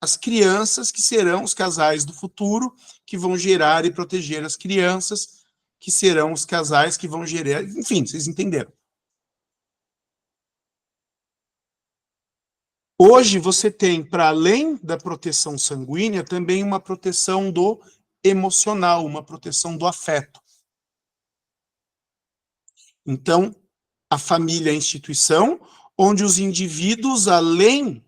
as crianças que serão os casais do futuro, que vão gerar e proteger as crianças, que serão os casais que vão gerar... Enfim, vocês entenderam. Hoje você tem, para além da proteção sanguínea, também uma proteção do emocional, uma proteção do afeto. Então, a família é a instituição onde os indivíduos, além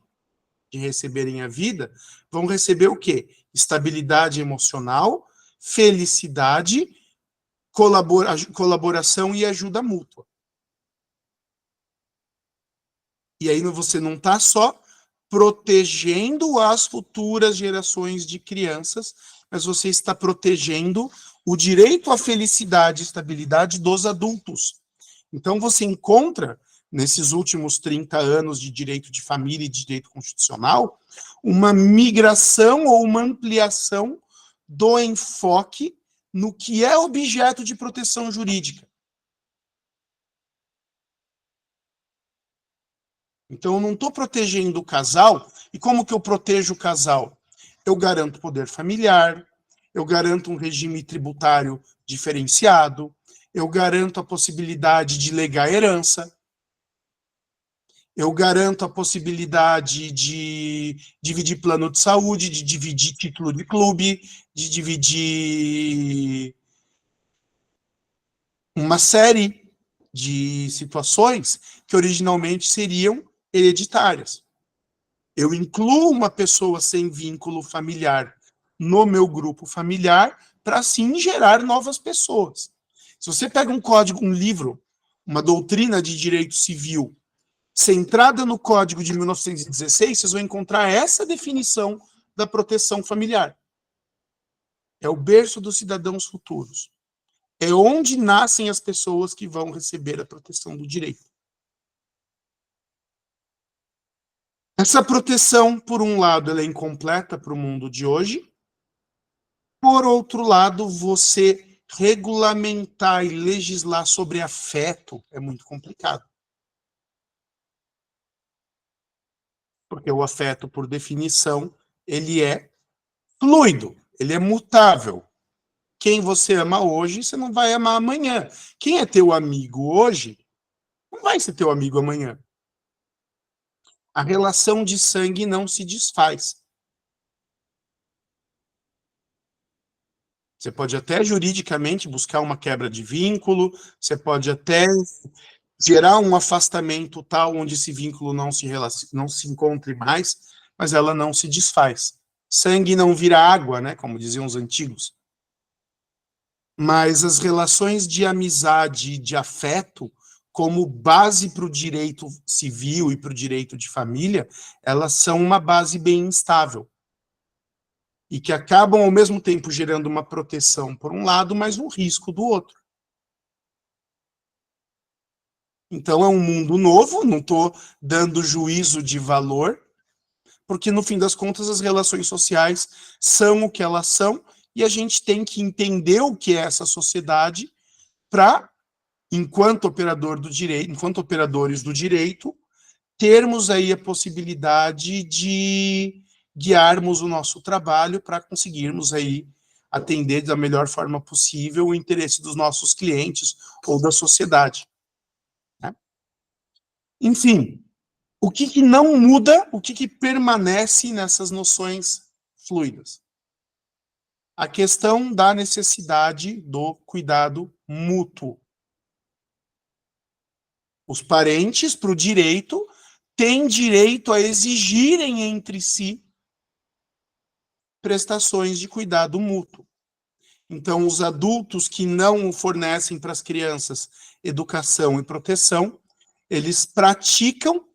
de receberem a vida, vão receber o quê? Estabilidade emocional, felicidade, colaboração e ajuda mútua. E aí você não está só protegendo as futuras gerações de crianças, mas você está protegendo o direito à felicidade e estabilidade dos adultos. Então você encontra, nesses últimos 30 anos de direito de família e de direito constitucional, uma migração ou uma ampliação do enfoque no que é objeto de proteção jurídica. Então, eu não estou protegendo o casal. E como que eu protejo o casal? Eu garanto poder familiar, eu garanto um regime tributário diferenciado, eu garanto a possibilidade de legar herança, eu garanto a possibilidade de dividir plano de saúde, de dividir título de clube, de dividir uma série de situações que originalmente seriam hereditárias. Eu incluo uma pessoa sem vínculo familiar no meu grupo familiar para, assim, gerar novas pessoas. Se você pega um código, um livro, uma doutrina de direito civil, centrada no Código de 1916, vocês vão encontrar essa definição da proteção familiar. É o berço dos cidadãos futuros. É onde nascem as pessoas que vão receber a proteção do direito. Essa proteção, por um lado, ela é incompleta para o mundo de hoje. Por outro lado, você regulamentar e legislar sobre afeto é muito complicado. Porque o afeto, por definição, ele é fluido, ele é mutável. Quem você ama hoje, você não vai amar amanhã. Quem é teu amigo hoje, não vai ser teu amigo amanhã. A relação de sangue não se desfaz. Você pode até juridicamente buscar uma quebra de vínculo, você pode até gerar um afastamento tal onde esse vínculo não se encontre mais, mas ela não se desfaz. Sangue não vira água, né, como diziam os antigos. Mas as relações de amizade e de afeto como base para o direito civil e para o direito de família, elas são uma base bem instável. E que acabam, ao mesmo tempo, gerando uma proteção por um lado, mas um risco do outro. Então, é um mundo novo, não estou dando juízo de valor, porque, no fim das contas, as relações sociais são o que elas são, e a gente tem que entender o que é essa sociedade para, enquanto operadores do direito, termos aí a possibilidade de guiarmos o nosso trabalho para conseguirmos aí atender da melhor forma possível o interesse dos nossos clientes ou da sociedade. Né? Enfim, o que não muda, o que permanece nessas noções fluidas? A questão da necessidade do cuidado mútuo. Os parentes, para o direito, têm direito a exigirem entre si prestações de cuidado mútuo. Então, os adultos que não fornecem para as crianças educação e proteção, eles praticam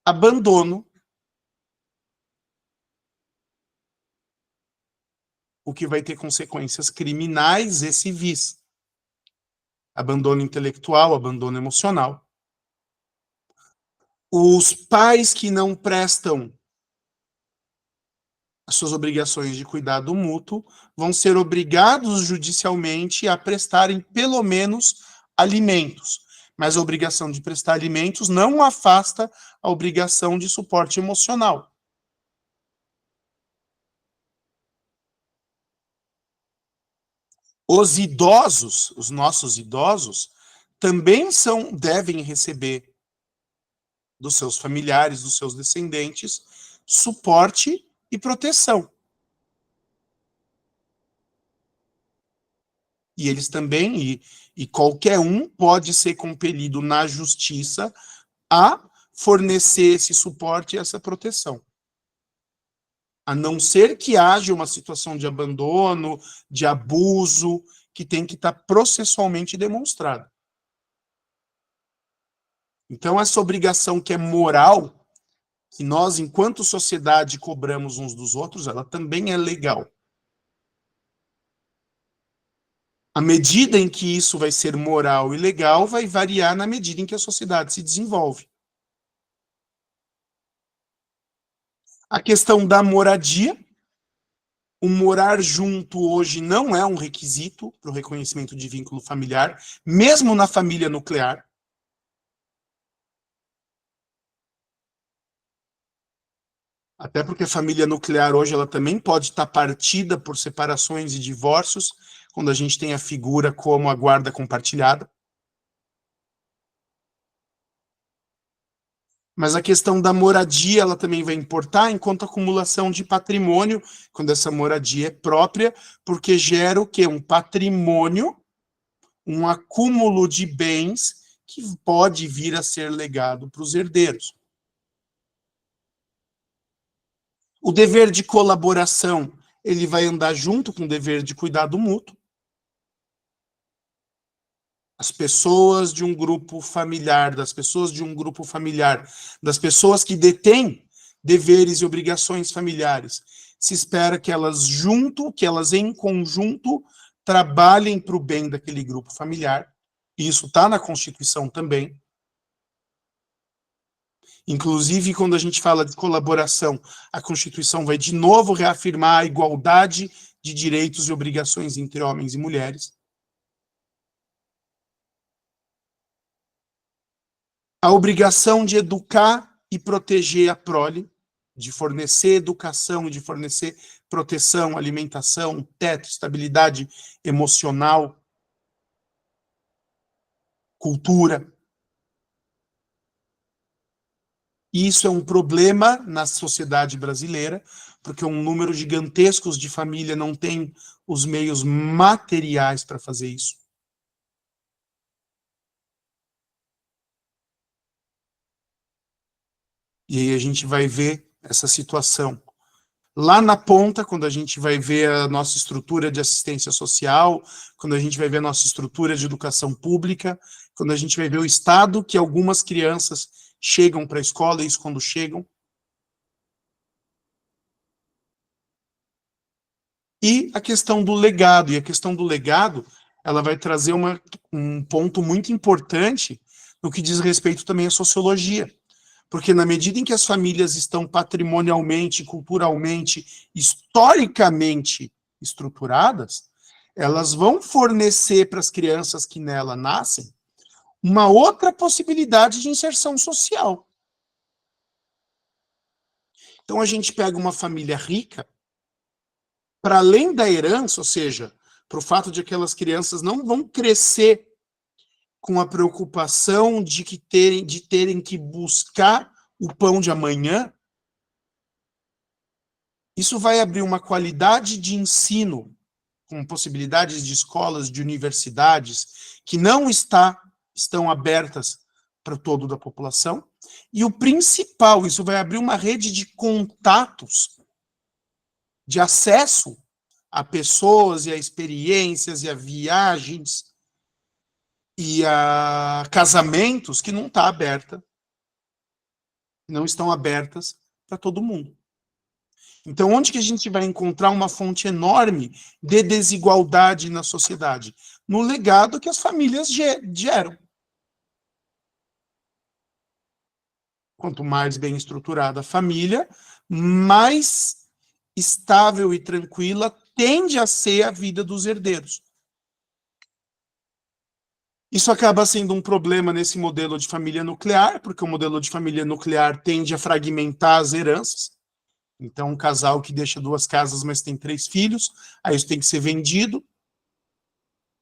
abandono, o que vai ter consequências criminais e civis. Abandono intelectual, abandono emocional. Os pais que não prestam as suas obrigações de cuidado mútuo vão ser obrigados judicialmente a prestarem pelo menos alimentos. Mas a obrigação de prestar alimentos não afasta a obrigação de suporte emocional. Os idosos, os nossos idosos, também devem receber dos seus familiares, dos seus descendentes, suporte e proteção. E eles também, e qualquer um pode ser compelido na justiça a fornecer esse suporte e essa proteção. A não ser que haja uma situação de abandono, de abuso, que tem que estar processualmente demonstrada. Então, essa obrigação que é moral, que nós, enquanto sociedade, cobramos uns dos outros, ela também é legal. A medida em que isso vai ser moral e legal vai variar na medida em que a sociedade se desenvolve. A questão da moradia. O morar junto hoje não é um requisito para o reconhecimento de vínculo familiar, mesmo na família nuclear. Até porque a família nuclear hoje ela também pode estar partida por separações e divórcios, quando a gente tem a figura como a guarda compartilhada. Mas a questão da moradia ela também vai importar enquanto acumulação de patrimônio, quando essa moradia é própria, porque gera o quê? Um patrimônio, um acúmulo de bens que pode vir a ser legado para os herdeiros. O dever de colaboração, ele vai andar junto com o dever de cuidado mútuo. As pessoas de um grupo familiar, das pessoas que detêm deveres e obrigações familiares, se espera que elas em conjunto, trabalhem para o bem daquele grupo familiar. E isso está na Constituição também. Inclusive, quando a gente fala de colaboração, a Constituição vai de novo reafirmar a igualdade de direitos e obrigações entre homens e mulheres. A obrigação de educar e proteger a prole, de fornecer educação e de fornecer proteção, alimentação, teto, estabilidade emocional, cultura. E isso é um problema na sociedade brasileira, porque um número gigantesco de família não tem os meios materiais para fazer isso. E aí a gente vai ver essa situação. Lá na ponta, quando a gente vai ver a nossa estrutura de assistência social, quando a gente vai ver a nossa estrutura de educação pública, quando a gente vai ver o estado que algumas crianças chegam para a escola, isso quando chegam. E a questão do legado, ela vai trazer um ponto muito importante no que diz respeito também à sociologia. Porque na medida em que as famílias estão patrimonialmente, culturalmente, historicamente estruturadas, elas vão fornecer para as crianças que nela nascem uma outra possibilidade de inserção social. Então a gente pega uma família rica, para além da herança, ou seja, para o fato de aquelas crianças não vão crescer com a preocupação de terem que buscar o pão de amanhã, isso vai abrir uma qualidade de ensino, com possibilidades de escolas, de universidades, que não estão abertas para todo da população. E o principal, isso vai abrir uma rede de contatos, de acesso a pessoas e a experiências e a viagens e a casamentos que não está aberta, não estão abertas para todo mundo. Então, onde que a gente vai encontrar uma fonte enorme de desigualdade na sociedade? No legado que as famílias geram. Quanto mais bem estruturada a família, mais estável e tranquila tende a ser a vida dos herdeiros. Isso acaba sendo um problema nesse modelo de família nuclear, porque o modelo de família nuclear tende a fragmentar as heranças. Então, um casal que deixa 2 casas, mas tem 3 filhos, aí isso tem que ser vendido.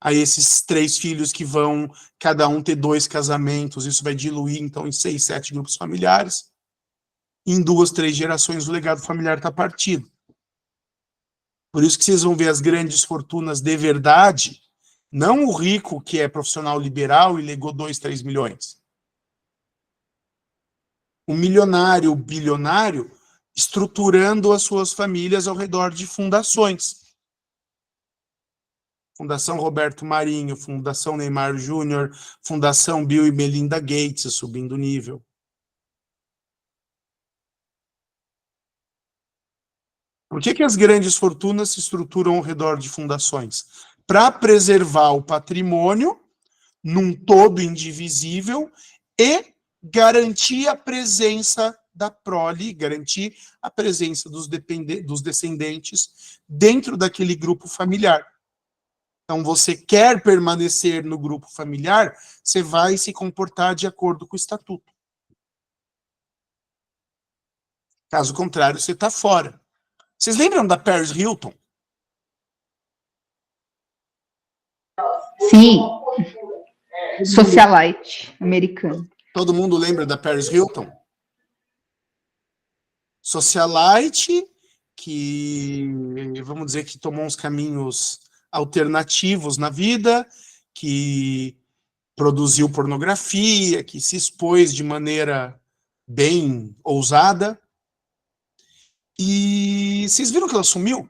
Aí esses 3 filhos que vão, cada um ter 2 casamentos, isso vai diluir, então, em 6, 7 grupos familiares. Em 2, 3 gerações, o legado familiar está partido. Por isso que vocês vão ver as grandes fortunas de verdade, não o rico que é profissional liberal e legou 2, 3 milhões. O milionário, o bilionário, estruturando as suas famílias ao redor de fundações. Fundação Roberto Marinho, Fundação Neymar Júnior, Fundação Bill e Melinda Gates, subindo o nível. Por que as grandes fortunas se estruturam ao redor de fundações? Para preservar o patrimônio num todo indivisível e garantir a presença da prole, garantir a presença dos descendentes dentro daquele grupo familiar. Então, você quer permanecer no grupo familiar, você vai se comportar de acordo com o estatuto. Caso contrário, você está fora. Vocês lembram da Paris Hilton? Sim. Socialite americano. Todo mundo lembra da Paris Hilton? Socialite, que, vamos dizer, que tomou uns caminhos alternativos na vida, que produziu pornografia, que se expôs de maneira bem ousada. E vocês viram que ela sumiu?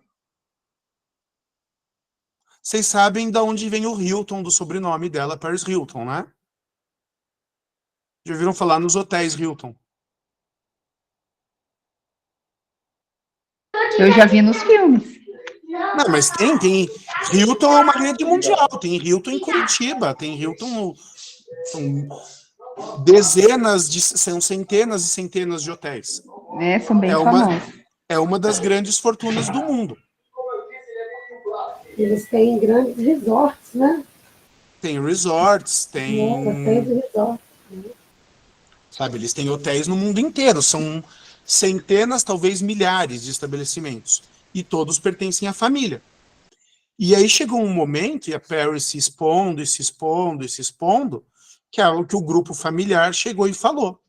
Vocês sabem de onde vem o Hilton, do sobrenome dela, Paris Hilton, né? Já ouviram falar nos hotéis Hilton? Eu já vi nos filmes. Não, mas tem. Hilton é uma rede mundial. Tem Hilton em Curitiba, tem Hilton... São centenas e centenas de hotéis. São bem famosos. É uma das grandes fortunas do mundo. Eles têm grandes resorts, né? Tem resorts, Hotéis e resorts. Sabe, eles têm hotéis no mundo inteiro. São centenas, talvez milhares de estabelecimentos. E todos pertencem à família. E aí chegou um momento, e a Paris se expondo, que o grupo familiar chegou e falou: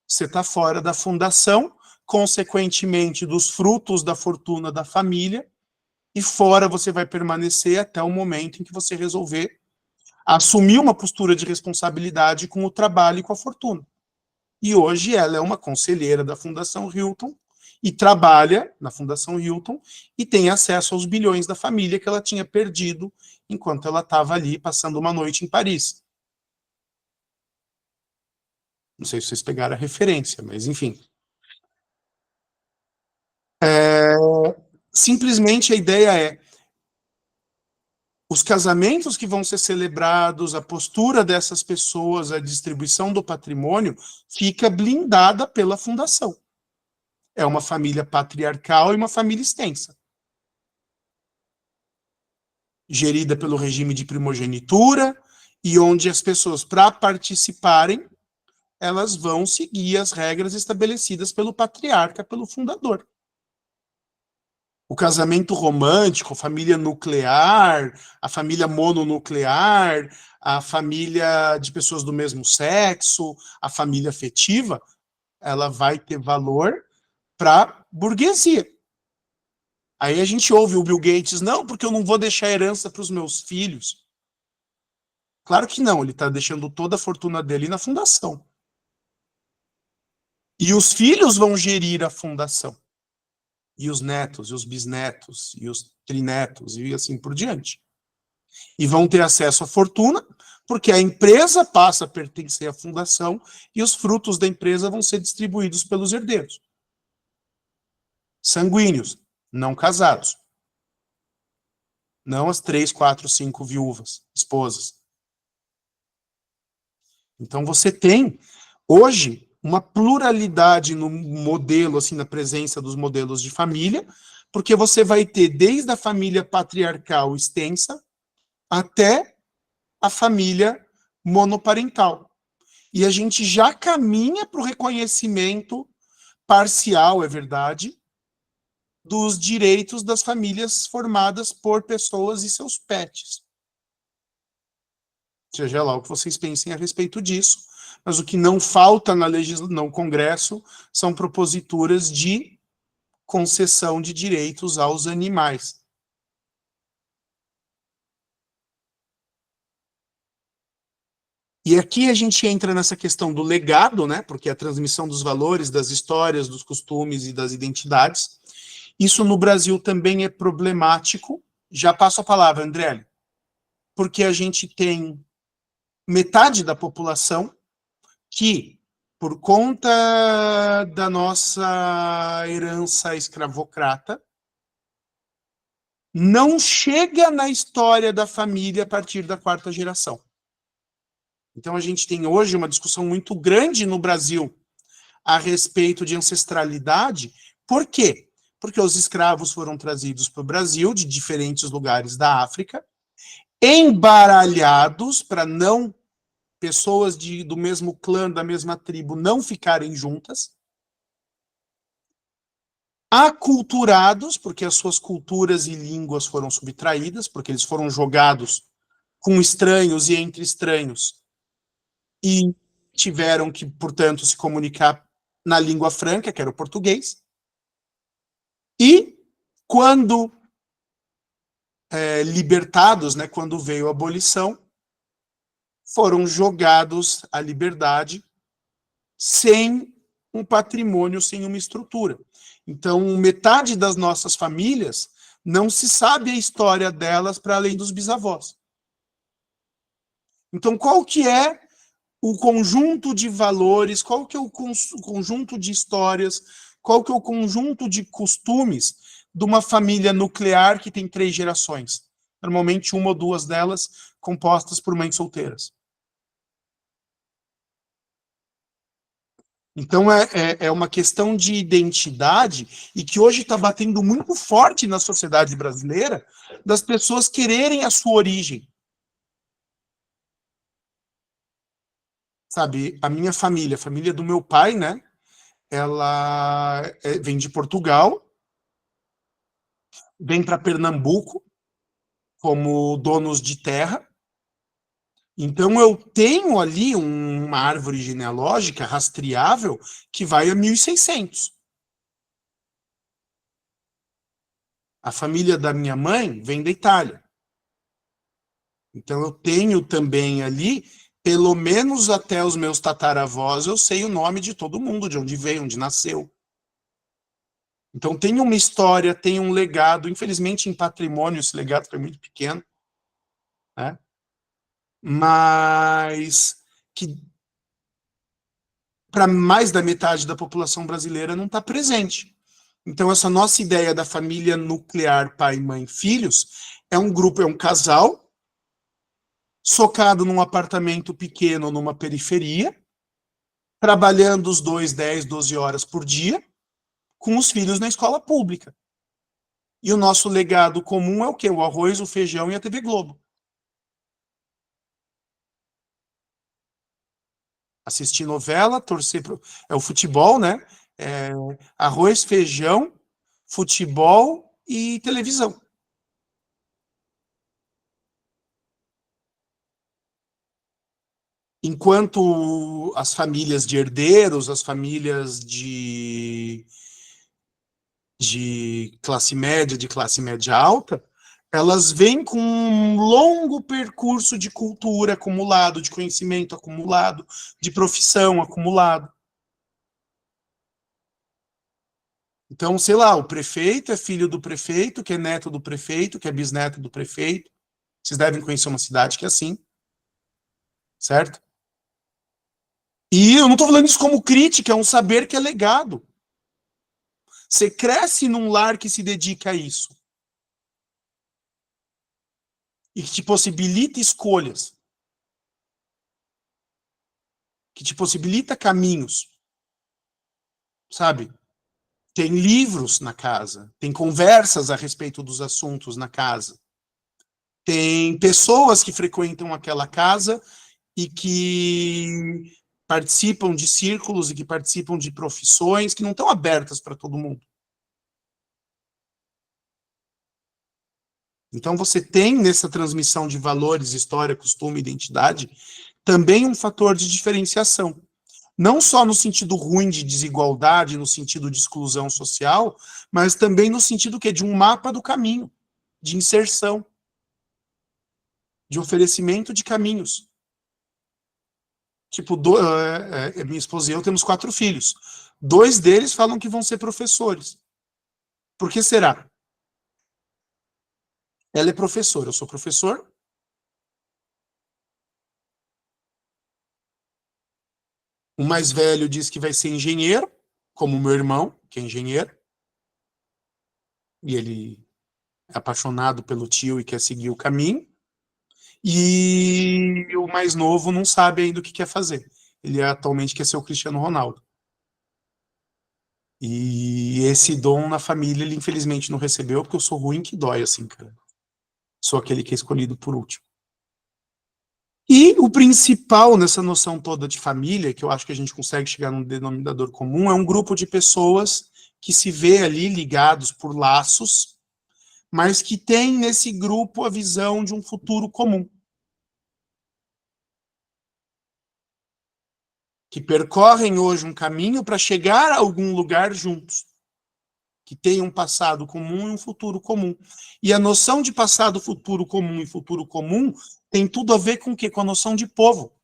você está fora da fundação, consequentemente dos frutos da fortuna da família, e fora você vai permanecer até o momento em que você resolver assumir uma postura de responsabilidade com o trabalho e com a fortuna. E hoje ela é uma conselheira da Fundação Hilton e trabalha na Fundação Hilton e tem acesso aos bilhões da família que ela tinha perdido enquanto ela estava ali passando uma noite em Paris. Não sei se vocês pegaram a referência, mas enfim. Simplesmente a ideia é os casamentos que vão ser celebrados, a postura dessas pessoas, a distribuição do patrimônio, fica blindada pela fundação. É uma família patriarcal e uma família extensa. Gerida pelo regime de primogenitura, e onde as pessoas, para participarem, elas vão seguir as regras estabelecidas pelo patriarca, pelo fundador. O casamento romântico, a família nuclear, a família mononuclear, a família de pessoas do mesmo sexo, a família afetiva, ela vai ter valor para burguesia. Aí a gente ouve o Bill Gates, não, porque eu não vou deixar herança para os meus filhos. Claro que não, ele está deixando toda a fortuna dele na fundação. E os filhos vão gerir a fundação. E os netos, e os bisnetos, e os trinetos, e assim por diante. E vão ter acesso à fortuna, porque a empresa passa a pertencer à fundação, e os frutos da empresa vão ser distribuídos pelos herdeiros. Sanguíneos, não casados. Não as 3, 4, 5 viúvas, esposas. Então você tem, hoje, uma pluralidade no modelo, assim, na presença dos modelos de família, porque você vai ter desde a família patriarcal extensa até a família monoparental. E a gente já caminha para o reconhecimento parcial, é verdade, dos direitos das famílias formadas por pessoas e seus pets. Seja lá o que vocês pensem a respeito disso, mas o que não falta no Congresso são proposituras de concessão de direitos aos animais. E aqui a gente entra nessa questão do legado, né? Porque a transmissão dos valores, das histórias, dos costumes e das identidades. Isso no Brasil também é problemático. Já passo a palavra, André, porque a gente tem metade da população que, por conta da nossa herança escravocrata, não chega na história da família a partir da 4ª geração. Então a gente tem hoje uma discussão muito grande no Brasil a respeito de ancestralidade. Por quê? Porque os escravos foram trazidos para o Brasil de diferentes lugares da África, embaralhados para não pessoas do mesmo clã, da mesma tribo, não ficarem juntas, aculturados, porque as suas culturas e línguas foram subtraídas, porque eles foram jogados com estranhos e entre estranhos, e tiveram que, portanto, se comunicar na língua franca, que era o português. E, quando libertados, né, quando veio a abolição, foram jogados à liberdade sem um patrimônio, sem uma estrutura. Então, metade das nossas famílias não se sabe a história delas para além dos bisavós. Então, qual que é o conjunto de valores, qual que é o conjunto de histórias, qual que é o conjunto de costumes de uma família nuclear que tem 3 gerações? Normalmente, 1 ou 2 delas compostas por mães solteiras. Então, é uma questão de identidade e que hoje está batendo muito forte na sociedade brasileira das pessoas quererem a sua origem. Sabe, a minha família, a família do meu pai, né? Ela vem de Portugal, vem para Pernambuco como donos de terra. Então, eu tenho ali uma árvore genealógica rastreável que vai a 1600. A família da minha mãe vem da Itália. Então, eu tenho também ali, pelo menos até os meus tataravós, eu sei o nome de todo mundo, de onde veio, onde nasceu. Então, tem uma história, tem um legado. Infelizmente, em patrimônio, esse legado foi muito pequeno, né? Mas que para mais da metade da população brasileira não está presente. Então, essa nossa ideia da família nuclear, pai, mãe, filhos, é um grupo, é um casal, socado num apartamento pequeno numa periferia, trabalhando os 2, 10, 12 horas por dia, com os filhos na escola pública. E o nosso legado comum é o quê? O arroz, o feijão e a TV Globo. Assistir novela, torcer pro... É o futebol, né? Arroz, feijão, futebol e televisão. Enquanto as famílias de herdeiros, as famílias de classe média alta, elas vêm com um longo percurso de cultura acumulado, de conhecimento acumulado, de profissão acumulado. Então, sei lá, o prefeito é filho do prefeito, que é neto do prefeito, que é bisneto do prefeito. Vocês devem conhecer uma cidade que é assim. Certo? E eu não estou falando isso como crítica, é um saber que é legado. Você cresce num lar que se dedica a isso. E que te possibilita escolhas. Que te possibilita caminhos. Sabe? Tem livros na casa. Tem conversas a respeito dos assuntos na casa. Tem pessoas que frequentam aquela casa e que participam de círculos e que participam de profissões que não estão abertas para todo mundo. Então você tem nessa transmissão de valores, história, costume, identidade, também um fator de diferenciação. Não só no sentido ruim de desigualdade, no sentido de exclusão social, mas também no sentido que é de um mapa do caminho, de inserção, de oferecimento de caminhos. Tipo, minha esposa e eu temos 4 filhos. 2 deles falam que vão ser professores. Por que será? Ela é professora, eu sou professor. O mais velho diz que vai ser engenheiro, como o meu irmão, que é engenheiro. E ele é apaixonado pelo tio e quer seguir o caminho. E o mais novo não sabe ainda o que quer fazer. Ele atualmente quer ser o Cristiano Ronaldo. E esse dom na família ele infelizmente não recebeu, porque eu sou ruim que dói, assim, cara. Sou aquele que é escolhido por último. E o principal nessa noção toda de família, que eu acho que a gente consegue chegar num denominador comum, é um grupo de pessoas que se vê ali ligados por laços, mas que tem nesse grupo a visão de um futuro comum. Que percorrem hoje um caminho para chegar a algum lugar juntos. Que tem um passado comum e um futuro comum. E a noção de passado, futuro comum e futuro comum tem tudo a ver com o quê? Com a noção de povo.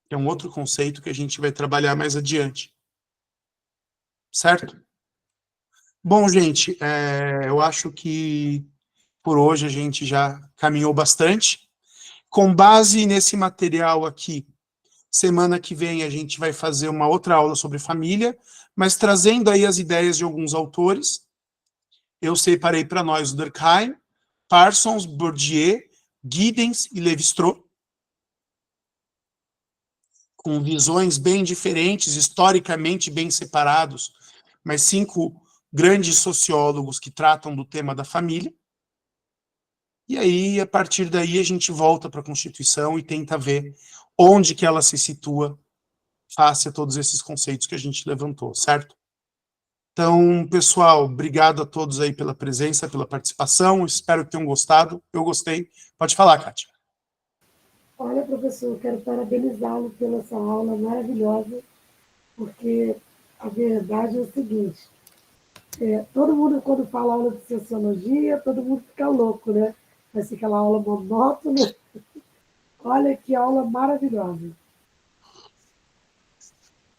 Que é um outro conceito que a gente vai trabalhar mais adiante. Certo? Bom, gente, eu acho que por hoje a gente já caminhou bastante. Com base nesse material aqui, semana que vem a gente vai fazer uma outra aula sobre família, mas trazendo aí as ideias de alguns autores. Eu separei para nós o Durkheim, Parsons, Bourdieu, Giddens e Lévi-Strauss, com visões bem diferentes, historicamente bem separados, mas 5 grandes sociólogos que tratam do tema da família. E aí, a partir daí, a gente volta para a Constituição e tenta ver onde que ela se situa face a todos esses conceitos que a gente levantou, certo? Então, pessoal, obrigado a todos aí pela presença, pela participação, espero que tenham gostado. Eu gostei. Pode falar, Kátia. Olha, professor, quero parabenizá-lo pela essa aula maravilhosa, porque a verdade é o seguinte, todo mundo, quando fala aula de sociologia, todo mundo fica louco, né? Vai ser aquela aula monótona. Olha que aula maravilhosa.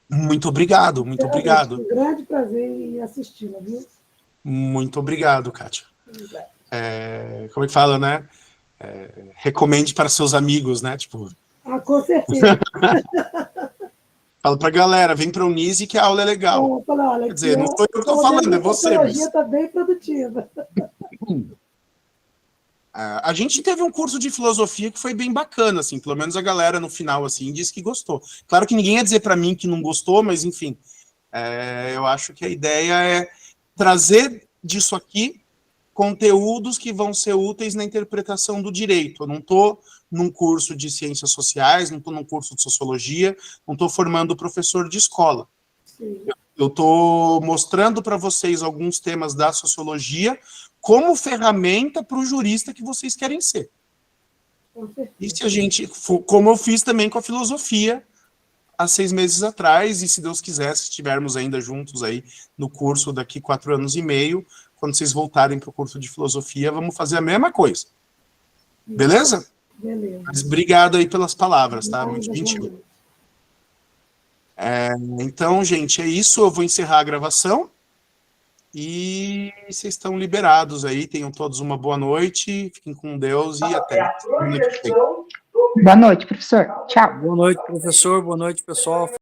Muito obrigado, muito obrigado. Um grande prazer em assisti-la, viu? Muito obrigado, Kátia. Como é que fala, né? recomende para seus amigos, né? Tipo, com certeza. Fala pra galera, vem pra Unise que a aula é legal. Olha, quer dizer, não sou eu que estou falando, é você. A sociologia está bem produtiva. A gente teve um curso de filosofia que foi bem bacana, assim, pelo menos a galera no final, assim, disse que gostou. Claro que ninguém ia dizer para mim que não gostou, mas enfim, eu acho que a ideia é trazer disso aqui conteúdos que vão ser úteis na interpretação do direito. Eu não estou num curso de ciências sociais, não estou num curso de sociologia, não estou formando professor de escola. Sim. Eu estou mostrando para vocês alguns temas da sociologia como ferramenta para o jurista que vocês querem ser. E se a gente, como eu fiz também com a filosofia há 6 meses atrás, e se Deus quiser, se estivermos ainda juntos aí no curso daqui 4 anos e meio, quando vocês voltarem para o curso de filosofia, vamos fazer a mesma coisa. Beleza? Beleza. Mas obrigado aí pelas palavras, tá? Muito gentil. Então, gente, é isso. Eu vou encerrar a gravação. E vocês estão liberados aí. Tenham todos uma boa noite. Fiquem com Deus e até. Boa noite, professor. Tchau. Boa noite, professor. Boa noite, pessoal.